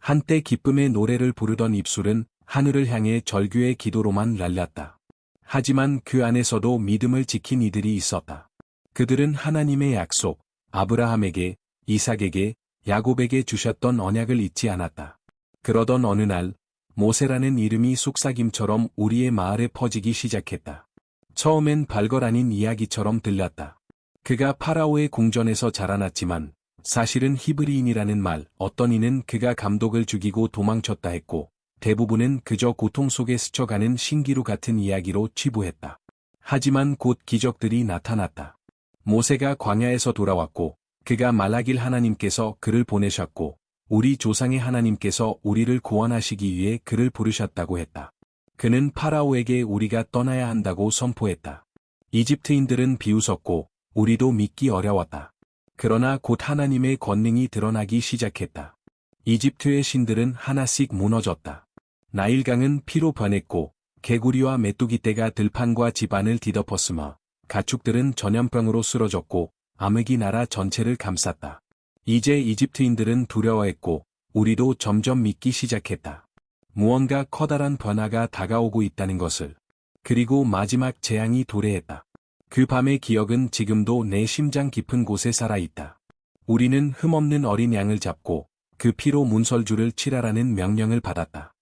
한때 기쁨의 노래를 부르던 입술은 하늘을 향해 절규의 기도로만 날렸다. 하지만 그 안에서도 믿음을 지킨 이들이 있었다. 그들은 하나님의 약속, 아브라함에게, 이삭에게, 야곱에게 주셨던 언약을 잊지 않았다. 그러던 어느 날, 모세라는 이름이 속삭임처럼 우리의 마을에 퍼지기 시작했다. 처음엔 발걸 아닌 이야기처럼 들렸다. 그가 파라오의 궁전에서 자라났지만 사실은 히브리인이라는 말, 어떤 이는 그가 감독을 죽이고 도망쳤다 했고, 대부분은 그저 고통 속에 스쳐가는 신기루 같은 이야기로 치부했다. 하지만 곧 기적들이 나타났다. 모세가 광야에서 돌아왔고, 그가 말하길 하나님께서 그를 보내셨고, 우리 조상의 하나님께서 우리를 구원하시기 위해 그를 부르셨다고 했다. 그는 파라오에게 우리가 떠나야 한다고 선포했다. 이집트인들은 비웃었고, 우리도 믿기 어려웠다. 그러나 곧 하나님의 권능이 드러나기 시작했다. 이집트의 신들은 하나씩 무너졌다. 나일강은 피로 변했고, 개구리와 메뚜기떼가 들판과 집안을 뒤덮었으며, 가축들은 전염병으로 쓰러졌고, 암흑이 나라 전체를 감쌌다. 이제 이집트인들은 두려워했고, 우리도 점점 믿기 시작했다. 무언가 커다란 변화가 다가오고 있다는 것을. 그리고 마지막 재앙이 도래했다. 그 밤의 기억은 지금도 내 심장 깊은 곳에 살아있다. 우리는 흠없는 어린 양을 잡고 그 피로 문설주를 칠하라는 명령을 받았다.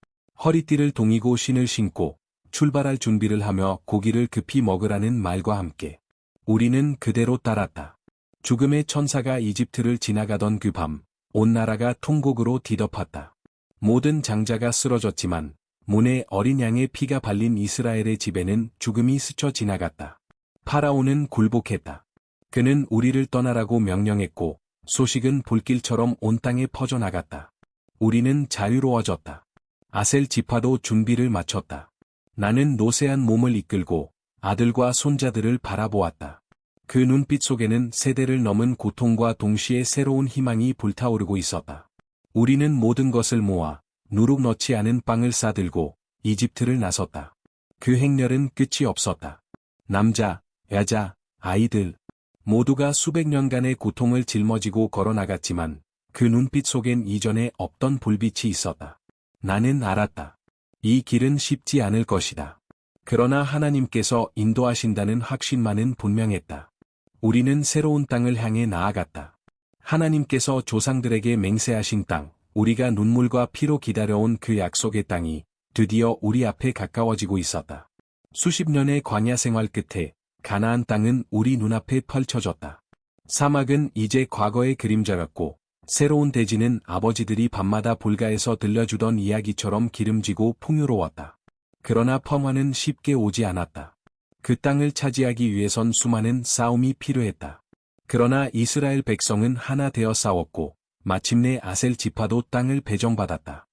허리띠를 동이고 신을 신고 출발할 준비를 하며 고기를 급히 먹으라는 말과 함께 우리는 그대로 따랐다. 죽음의 천사가 이집트를 지나가던 그 밤, 온 나라가 통곡으로 뒤덮었다. 모든 장자가 쓰러졌지만 문에 어린 양의 피가 발린 이스라엘의 집에는 죽음이 스쳐 지나갔다. 파라오는 굴복했다. 그는 우리를 떠나라고 명령했고 소식은 불길처럼 온 땅에 퍼져나갔다. 우리는 자유로워졌다. 아셀 지파도 준비를 마쳤다. 나는 노쇠한 몸을 이끌고 아들과 손자들을 바라보았다. 그 눈빛 속에는 세대를 넘은 고통과 동시에 새로운 희망이 불타오르고 있었다. 우리는 모든 것을 모아 누룩 넣지 않은 빵을 싸들고 이집트를 나섰다. 그 행렬은 끝이 없었다. 남자, 여자, 아이들 모두가 수백 년간의 고통을 짊어지고 걸어나갔지만 그 눈빛 속엔 이전에 없던 불빛이 있었다. 나는 알았다. 이 길은 쉽지 않을 것이다. 그러나 하나님께서 인도하신다는 확신만은 분명했다. 우리는 새로운 땅을 향해 나아갔다. 하나님께서 조상들에게 맹세하신 땅, 우리가 눈물과 피로 기다려온 그 약속의 땅이 드디어 우리 앞에 가까워지고 있었다. 수십 년의 광야 생활 끝에 가나안 땅은 우리 눈앞에 펼쳐졌다. 사막은 이제 과거의 그림자였고 새로운 대지는 아버지들이 밤마다 불가에서 들려주던 이야기처럼 기름지고 풍요로웠다. 그러나 평화는 쉽게 오지 않았다. 그 땅을 차지하기 위해선 수많은 싸움이 필요했다. 그러나 이스라엘 백성은 하나 되어 싸웠고 마침내 아셀 지파도 땅을 배정받았다.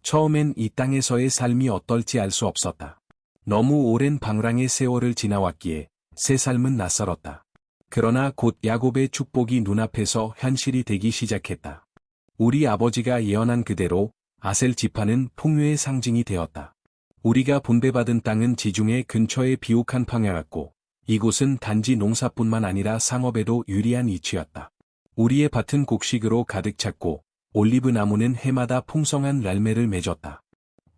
처음엔 이 땅에서의 삶이 어떨지 알 수 없었다. 너무 오랜 방랑의 세월을 지나왔기에 새 삶은 낯설었다. 그러나 곧 야곱의 축복이 눈앞에서 현실이 되기 시작했다. 우리 아버지가 예언한 그대로 아셀 지파는 풍요의 상징이 되었다. 우리가 분배받은 땅은 지중해 근처의 비옥한 평야였고 이곳은 단지 농사뿐만 아니라 상업에도 유리한 위치였다. 우리의 밭은 곡식으로 가득 찼고 올리브 나무는 해마다 풍성한 열매를 맺었다.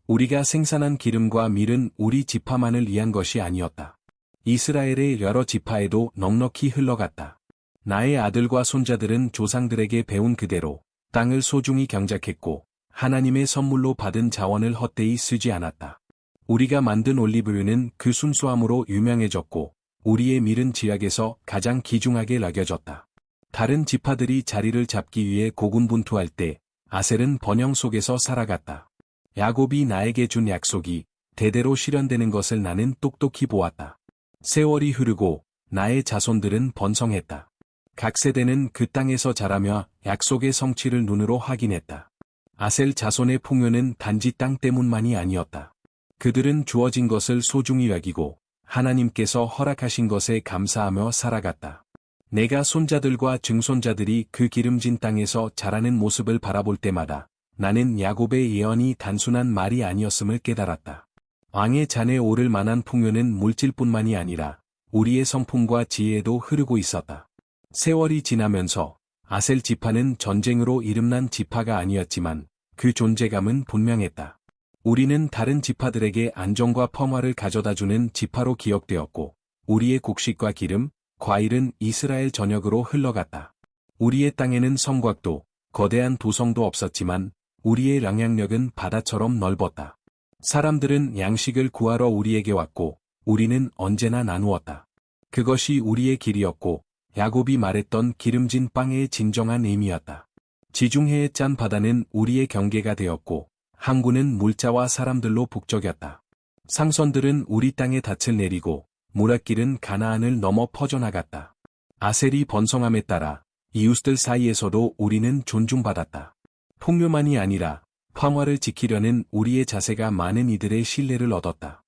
우리가 생산한 기름과 밀은 우리 지파만을 위한 것이 아니었다. 이스라엘의 여러 지파에도 넉넉히 흘러갔다. 나의 아들과 손자들은 조상들에게 배운 그대로 땅을 소중히 경작했고 하나님의 선물로 받은 자원을 헛되이 쓰지 않았다. 우리가 만든 올리브유는 그 순수함으로 유명해졌고 우리의 밀은 지역에서 가장 귀중하게 여겨졌다. 다른 지파들이 자리를 잡기 위해 고군분투할 때 아셀은 번영 속에서 살아갔다. 야곱이 나에게 준 약속이 대대로 실현되는 것을 나는 똑똑히 보았다. 세월이 흐르고 나의 자손들은 번성했다. 각 세대는 그 땅에서 자라며 약속의 성취를 눈으로 확인했다. 아셀 자손의 풍요는 단지 땅 때문만이 아니었다. 그들은 주어진 것을 소중히 여기고 하나님께서 허락하신 것에 감사하며 살아갔다. 내가 손자들과 증손자들이 그 기름진 땅에서 자라는 모습을 바라볼 때마다 나는 야곱의 예언이 단순한 말이 아니었음을 깨달았다. 왕의 잔에 오를 만한 풍요는 물질뿐만이 아니라 우리의 성품과 지혜에도 흐르고 있었다. 세월이 지나면서 아셀 지파는 전쟁으로 이름난 지파가 아니었지만 그 존재감은 분명했다. 우리는 다른 지파들에게 안정과 평화를 가져다주는 지파로 기억되었고 우리의 곡식과 기름, 과일은 이스라엘 전역으로 흘러갔다. 우리의 땅에는 성곽도 거대한 도성도 없었지만 우리의 영향력은 바다처럼 넓었다. 사람들은 양식을 구하러 우리에게 왔고 우리는 언제나 나누었다. 그것이 우리의 길이었고 야곱이 말했던 기름진 빵의 진정한 의미였다. 지중해의 짠 바다는 우리의 경계가 되었고, 항구는 물자와 사람들로 북적였다. 상선들은 우리 땅에 닻을 내리고, 무랏길은 가나안을 넘어 퍼져나갔다. 아셀이 번성함에 따라 이웃들 사이에서도 우리는 존중받았다. 풍요만이 아니라 평화를 지키려는 우리의 자세가 많은 이들의 신뢰를 얻었다.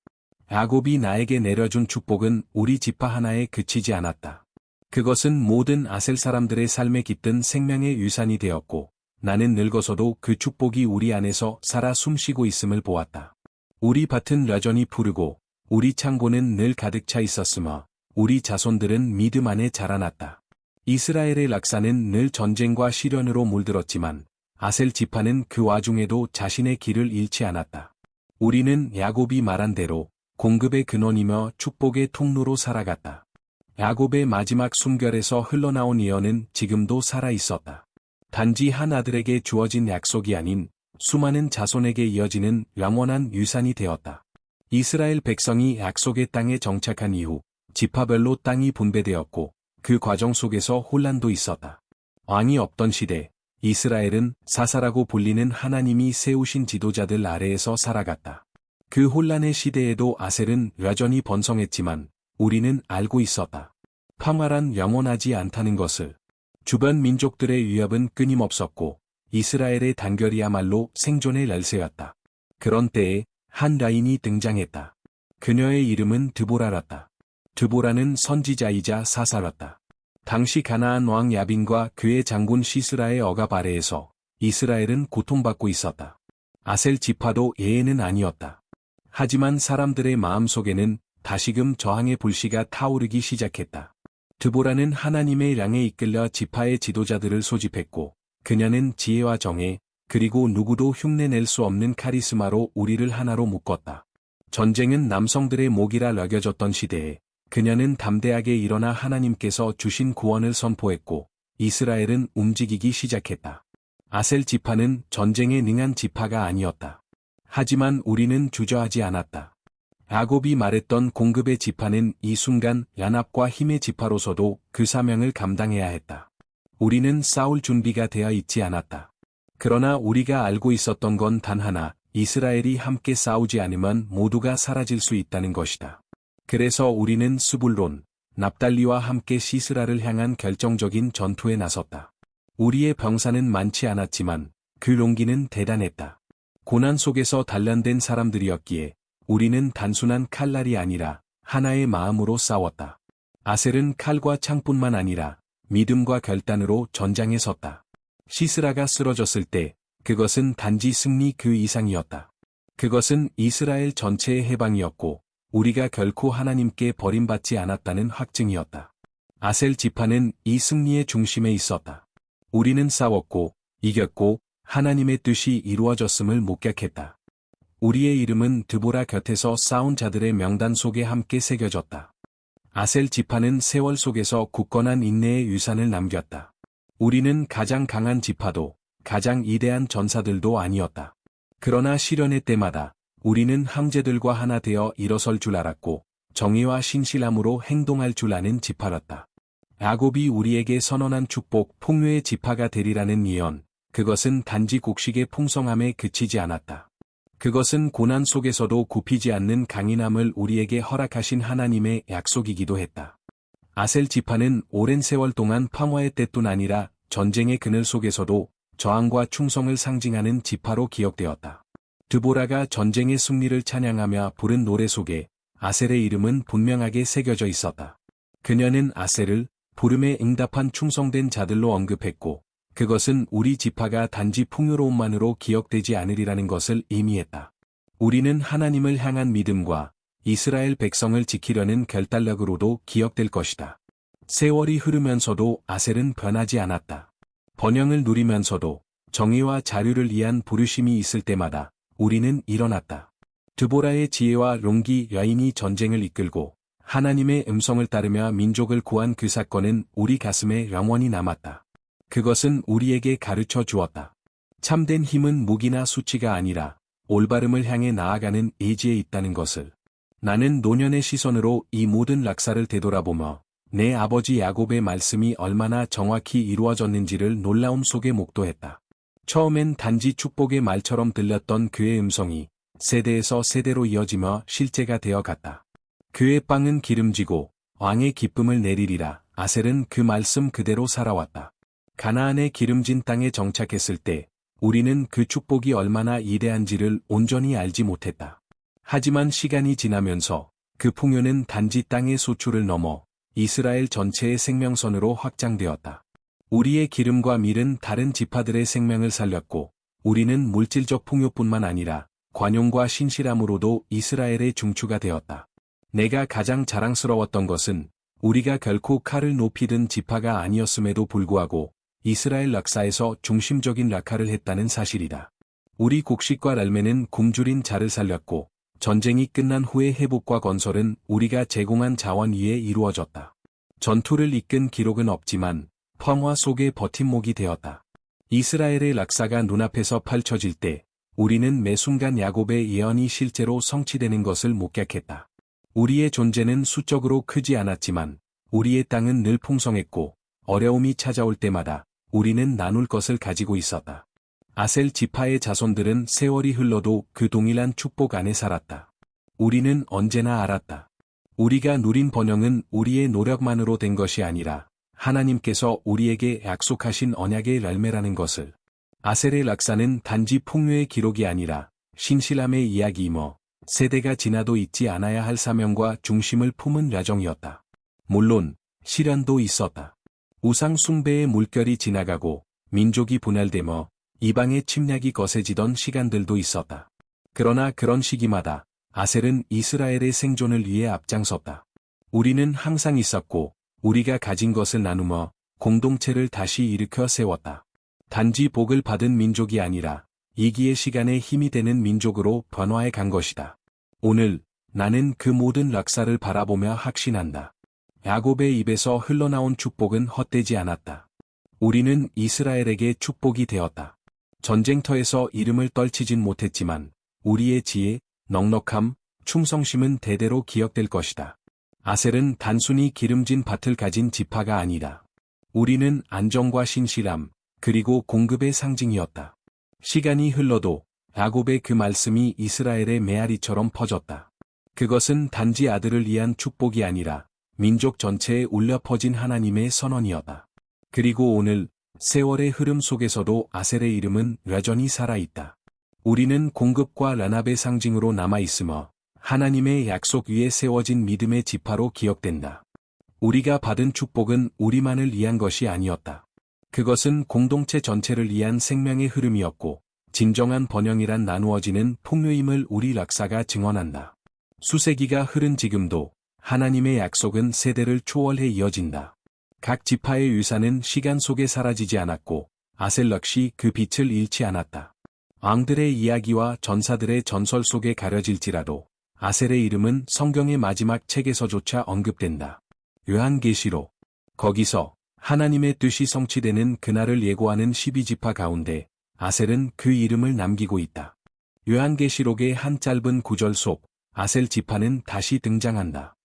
야곱이 나에게 내려준 축복은 우리 지파 하나에 그치지 않았다. 그것은 모든 아셀 사람들의 삶에 깃든 생명의 유산이 되었고, 나는 늙어서도 그 축복이 우리 안에서 살아 숨쉬고 있음을 보았다. 우리 밭은 여전히 푸르고, 우리 창고는 늘 가득 차 있었으며, 우리 자손들은 믿음 안에 자라났다. 이스라엘의 락사는 늘 전쟁과 시련으로 물들었지만, 아셀 지파는 그 와중에도 자신의 길을 잃지 않았다. 우리는 야곱이 말한 대로 공급의 근원이며 축복의 통로로 살아갔다. 야곱의 마지막 숨결에서 흘러나온 예언은 지금도 살아 있었다. 단지 한 아들에게 주어진 약속이 아닌 수많은 자손에게 이어지는 영원한 유산이 되었다. 이스라엘 백성이 약속의 땅에 정착한 이후 지파별로 땅이 분배되었고 그 과정 속에서 혼란도 있었다. 왕이 없던 시대, 이스라엘은 사사라고 불리는 하나님이 세우신 지도자들 아래에서 살아갔다. 그 혼란의 시대에도 아셀은 여전히 번성했지만 우리는 알고 있었다. 평화란 영원하지 않다는 것을. 주변 민족들의 위협은 끊임없었고 이스라엘의 단결이야말로 생존의 열쇠였다. 그런 때에 한 라인이 등장했다. 그녀의 이름은 드보라였다. 드보라는 선지자이자 사사였다. 당시 가나안 왕 야빈과 그의 장군 시스라의 억압 아래에서 이스라엘은 고통받고 있었다. 아셀 지파도 예외는 아니었다. 하지만 사람들의 마음속에는 다시금 저항의 불씨가 타오르기 시작했다. 드보라는 하나님의 양에 이끌려 지파의 지도자들을 소집했고, 그녀는 지혜와 정의, 그리고 누구도 흉내낼 수 없는 카리스마로 우리를 하나로 묶었다. 전쟁은 남성들의 몫이라 여겨졌던 시대에 그녀는 담대하게 일어나 하나님께서 주신 구원을 선포했고, 이스라엘은 움직이기 시작했다. 아셀 지파는 전쟁에 능한 지파가 아니었다. 하지만 우리는 주저하지 않았다. 야곱이 말했던 공급의 지파는 이 순간 연합과 힘의 지파로서도 그 사명을 감당해야 했다. 우리는 싸울 준비가 되어 있지 않았다. 그러나 우리가 알고 있었던 건 단 하나, 이스라엘이 함께 싸우지 않으면 모두가 사라질 수 있다는 것이다. 그래서 우리는 스불론, 납달리와 함께 시스라를 향한 결정적인 전투에 나섰다. 우리의 병사는 많지 않았지만 그 용기는 대단했다. 고난 속에서 단련된 사람들이었기에 우리는 단순한 칼날이 아니라 하나의 마음으로 싸웠다. 아셀은 칼과 창뿐만 아니라 믿음과 결단으로 전장에 섰다. 시스라가 쓰러졌을 때 그것은 단지 승리 그 이상이었다. 그것은 이스라엘 전체의 해방이었고 우리가 결코 하나님께 버림받지 않았다는 확증이었다. 아셀 지파는 이 승리의 중심에 있었다. 우리는 싸웠고 이겼고 하나님의 뜻이 이루어졌음을 목격했다. 우리의 이름은 드보라 곁에서 싸운 자들의 명단 속에 함께 새겨졌다. 아셀 지파는 세월 속에서 굳건한 인내의 유산을 남겼다. 우리는 가장 강한 지파도 가장 위대한 전사들도 아니었다. 그러나 시련의 때마다 우리는 형제들과 하나 되어 일어설 줄 알았고 정의와 신실함으로 행동할 줄 아는 지파였다. 야곱이 우리에게 선언한 축복 풍요의 지파가 되리라는 예언, 그것은 단지 곡식의 풍성함에 그치지 않았다. 그것은 고난 속에서도 굽히지 않는 강인함을 우리에게 허락하신 하나님의 약속이기도 했다. 아셀 지파는 오랜 세월 동안 평화의 때뿐 아니라 전쟁의 그늘 속에서도 저항과 충성을 상징하는 지파로 기억되었다. 드보라가 전쟁의 승리를 찬양하며 부른 노래 속에 아셀의 이름은 분명하게 새겨져 있었다. 그녀는 아셀을 부름에 응답한 충성된 자들로 언급했고, 그것은 우리 지파가 단지 풍요로움만으로 기억되지 않으리라는 것을 의미했다. 우리는 하나님을 향한 믿음과 이스라엘 백성을 지키려는 결단력으로도 기억될 것이다. 세월이 흐르면서도 아셀은 변하지 않았다. 번영을 누리면서도 정의와 자유를 위한 부르심이 있을 때마다 우리는 일어났다. 드보라의 지혜와 용기 여인이 전쟁을 이끌고 하나님의 음성을 따르며 민족을 구한 그 사건은 우리 가슴에 영원히 남았다. 그것은 우리에게 가르쳐 주었다. 참된 힘은 무기나 수치가 아니라 올바름을 향해 나아가는 의지에 있다는 것을. 나는 노년의 시선으로 이 모든 락사를 되돌아보며 내 아버지 야곱의 말씀이 얼마나 정확히 이루어졌는지를 놀라움 속에 목도했다. 처음엔 단지 축복의 말처럼 들렸던 그의 음성이 세대에서 세대로 이어지며 실제가 되어 갔다. 그의 빵은 기름지고 왕의 기쁨을 내리리라. 아셀은 그 말씀 그대로 살아왔다. 가나안의 기름진 땅에 정착했을 때 우리는 그 축복이 얼마나 이대한지를 온전히 알지 못했다. 하지만 시간이 지나면서 그 풍요는 단지 땅의 소출을 넘어 이스라엘 전체의 생명선으로 확장되었다. 우리의 기름과 밀은 다른 지파들의 생명을 살렸고 우리는 물질적 풍요뿐만 아니라 관용과 신실함으로도 이스라엘의 중추가 되었다. 내가 가장 자랑스러웠던 것은 우리가 결코 칼을 높이 든 지파가 아니었음에도 불구하고 이스라엘 락사에서 중심적인 락화를 했다는 사실이다. 우리 곡식과 랄메는 굶주린 자를 살렸고 전쟁이 끝난 후의 회복과 건설은 우리가 제공한 자원 위에 이루어졌다. 전투를 이끈 기록은 없지만 평화 속의 버팀목이 되었다. 이스라엘의 락사가 눈앞에서 펼쳐질 때 우리는 매 순간 야곱의 예언이 실제로 성취되는 것을 목격했다. 우리의 존재는 수적으로 크지 않았지만 우리의 땅은 늘 풍성했고 어려움이 찾아올 때마다 우리는 나눌 것을 가지고 있었다. 아셀 지파의 자손들은 세월이 흘러도 그 동일한 축복 안에 살았다. 우리는 언제나 알았다. 우리가 누린 번영은 우리의 노력만으로 된 것이 아니라 하나님께서 우리에게 약속하신 언약의 열매라는 것을. 아셀의 락사는 단지 풍요의 기록이 아니라 신실함의 이야기이며 세대가 지나도 잊지 않아야 할 사명과 중심을 품은 야정이었다. 물론 시련도 있었다. 우상 숭배의 물결이 지나가고 민족이 분열되며 이방의 침략이 거세지던 시간들도 있었다. 그러나 그런 시기마다 아셀은 이스라엘의 생존을 위해 앞장섰다. 우리는 항상 있었고 우리가 가진 것을 나누며 공동체를 다시 일으켜 세웠다. 단지 복을 받은 민족이 아니라 이기의 시간에 힘이 되는 민족으로 변화해 간 것이다. 오늘 나는 그 모든 락사를 바라보며 확신한다. 야곱의 입에서 흘러나온 축복은 헛되지 않았다. 우리는 이스라엘에게 축복이 되었다. 전쟁터에서 이름을 떨치진 못했지만 우리의 지혜, 넉넉함, 충성심은 대대로 기억될 것이다. 아셀은 단순히 기름진 밭을 가진 지파가 아니다. 우리는 안정과 신실함, 그리고 공급의 상징이었다. 시간이 흘러도 야곱의 그 말씀이 이스라엘의 메아리처럼 퍼졌다. 그것은 단지 아들을 위한 축복이 아니라 민족 전체에 울려 퍼진 하나님의 선언이었다. 그리고 오늘 세월의 흐름 속에서도 아셀의 이름은 여전히 살아있다. 우리는 공급과 란압의 상징으로 남아있으며 하나님의 약속 위에 세워진 믿음의 지파로 기억된다. 우리가 받은 축복은 우리만을 위한 것이 아니었다. 그것은 공동체 전체를 위한 생명의 흐름이었고 진정한 번영이란 나누어지는 풍요임을 우리 락사가 증언한다. 수세기가 흐른 지금도 하나님의 약속은 세대를 초월해 이어진다. 각 지파의 유산은 시간 속에 사라지지 않았고 아셀 역시 그 빛을 잃지 않았다. 왕들의 이야기와 전사들의 전설 속에 가려질지라도 아셀의 이름은 성경의 마지막 책에서조차 언급된다. 요한계시록. 거기서 하나님의 뜻이 성취되는 그날을 예고하는 12지파 가운데 아셀은 그 이름을 남기고 있다. 요한계시록의 한 짧은 구절 속 아셀 지파는 다시 등장한다.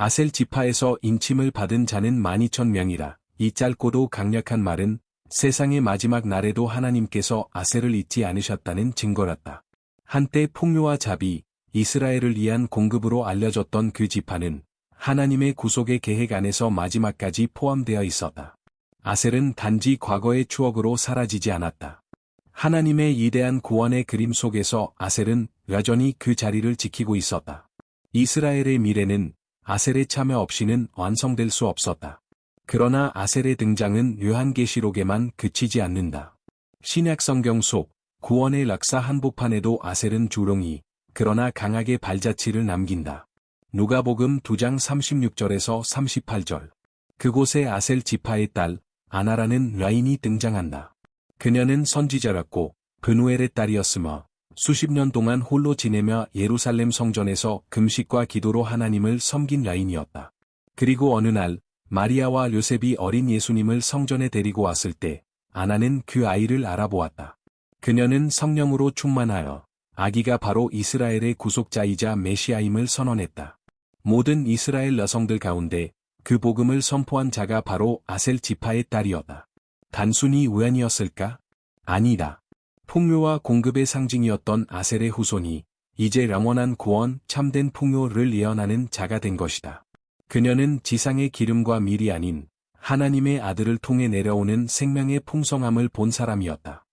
아셀 지파에서 인침을 받은 자는 12,000명이라. 이 짧고도 강력한 말은 세상의 마지막 날에도 하나님께서 아셀을 잊지 않으셨다는 증거였다. 한때 풍요와 자비, 이스라엘을 위한 공급으로 알려졌던 그 지파는 하나님의 구속의 계획 안에서 마지막까지 포함되어 있었다. 아셀은 단지 과거의 추억으로 사라지지 않았다. 하나님의 이대한 구원의 그림 속에서 아셀은 여전히 그 자리를 지키고 있었다. 이스라엘의 미래는 아셀의 참여 없이는 완성될 수 없었다. 그러나 아셀의 등장은 요한계시록에만 그치지 않는다. 신약 성경 속 구원의 락사 한복판에도 아셀은 조롱이, 그러나 강하게 발자취를 남긴다. 누가복음 2장 36절에서 38절. 그곳에 아셀 지파의 딸 아나라는 라인이 등장한다. 그녀는 선지자였고 브누엘의 딸이었으며 수십 년 동안 홀로 지내며 예루살렘 성전에서 금식과 기도로 하나님을 섬긴 라인이었다. 그리고 어느 날 마리아와 요셉이 어린 예수님을 성전에 데리고 왔을 때 아나는 그 아이를 알아보았다. 그녀는 성령으로 충만하여 아기가 바로 이스라엘의 구속자이자 메시아임을 선언했다. 모든 이스라엘 여성들 가운데 그 복음을 선포한 자가 바로 아셀 지파의 딸이었다. 단순히 우연이었을까? 아니다. 풍요와 공급의 상징이었던 아셀의 후손이 이제 영원한 구원, 참된 풍요를 예언하는 자가 된 것이다. 그녀는 지상의 기름과 밀이 아닌 하나님의 아들을 통해 내려오는 생명의 풍성함을 본 사람이었다.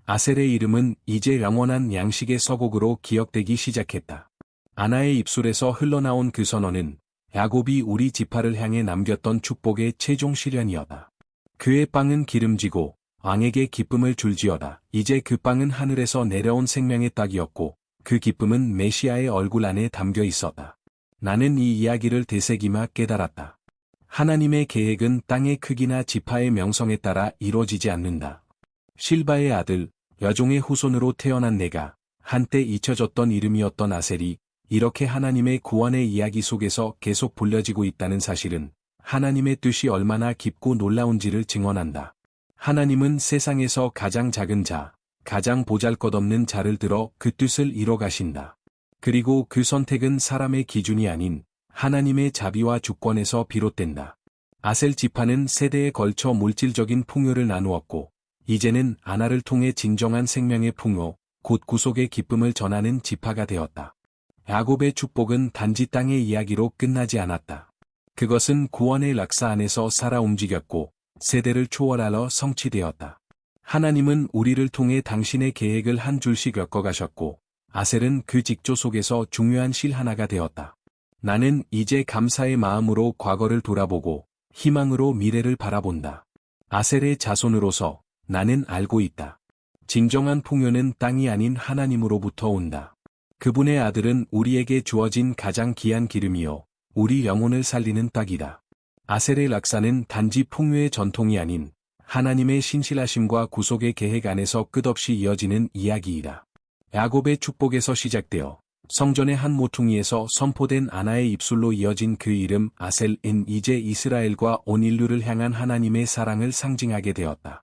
아셀의 이름은 이제 영원한 양식의 서곡으로 기억되기 시작했다. 아나의 입술에서 흘러나온 그 선언은 야곱이 우리 지파를 향해 남겼던 축복의 최종 실현이었다. 그의 빵은 기름지고 왕에게 기쁨을 줄지어다. 이제 그 빵은 하늘에서 내려온 생명의 떡이었고 그 기쁨은 메시아의 얼굴 안에 담겨 있었다. 나는 이 이야기를 되새기며 깨달았다. 하나님의 계획은 땅의 크기나 지파의 명성에 따라 이루어지지 않는다. 실바의 아들, 여종의 후손으로 태어난 내가 한때 잊혀졌던 이름이었던 아셀이 이렇게 하나님의 구원의 이야기 속에서 계속 불려지고 있다는 사실은 하나님의 뜻이 얼마나 깊고 놀라운지를 증언한다. 하나님은 세상에서 가장 작은 자, 가장 보잘것없는 자를 들어 그 뜻을 이뤄 가신다. 그리고 그 선택은 사람의 기준이 아닌 하나님의 자비와 주권에서 비롯된다. 아셀 지파는 세대에 걸쳐 물질적인 풍요를 나누었고, 이제는 아나를 통해 진정한 생명의 풍요, 곧 구속의 기쁨을 전하는 지파가 되었다. 야곱의 축복은 단지 땅의 이야기로 끝나지 않았다. 그것은 구원의 락사 안에서 살아 움직였고, 세대를 초월하여 성취되었다. 하나님은 우리를 통해 당신의 계획을 한 줄씩 엮어가셨고, 아셀은 그 직조 속에서 중요한 실 하나가 되었다. 나는 이제 감사의 마음으로 과거를 돌아보고, 희망으로 미래를 바라본다. 아셀의 자손으로서 나는 알고 있다. 진정한 풍요는 땅이 아닌 하나님으로부터 온다. 그분의 아들은 우리에게 주어진 가장 귀한 기름이요, 우리 영혼을 살리는 떡이다. 아셀의 락사는 단지 풍요의 전통이 아닌 하나님의 신실하심과 구속의 계획 안에서 끝없이 이어지는 이야기이다. 야곱의 축복에서 시작되어 성전의 한 모퉁이에서 선포된 아나의 입술로 이어진 그 이름 아셀은 이제 이스라엘과 온 인류를 향한 하나님의 사랑을 상징하게 되었다.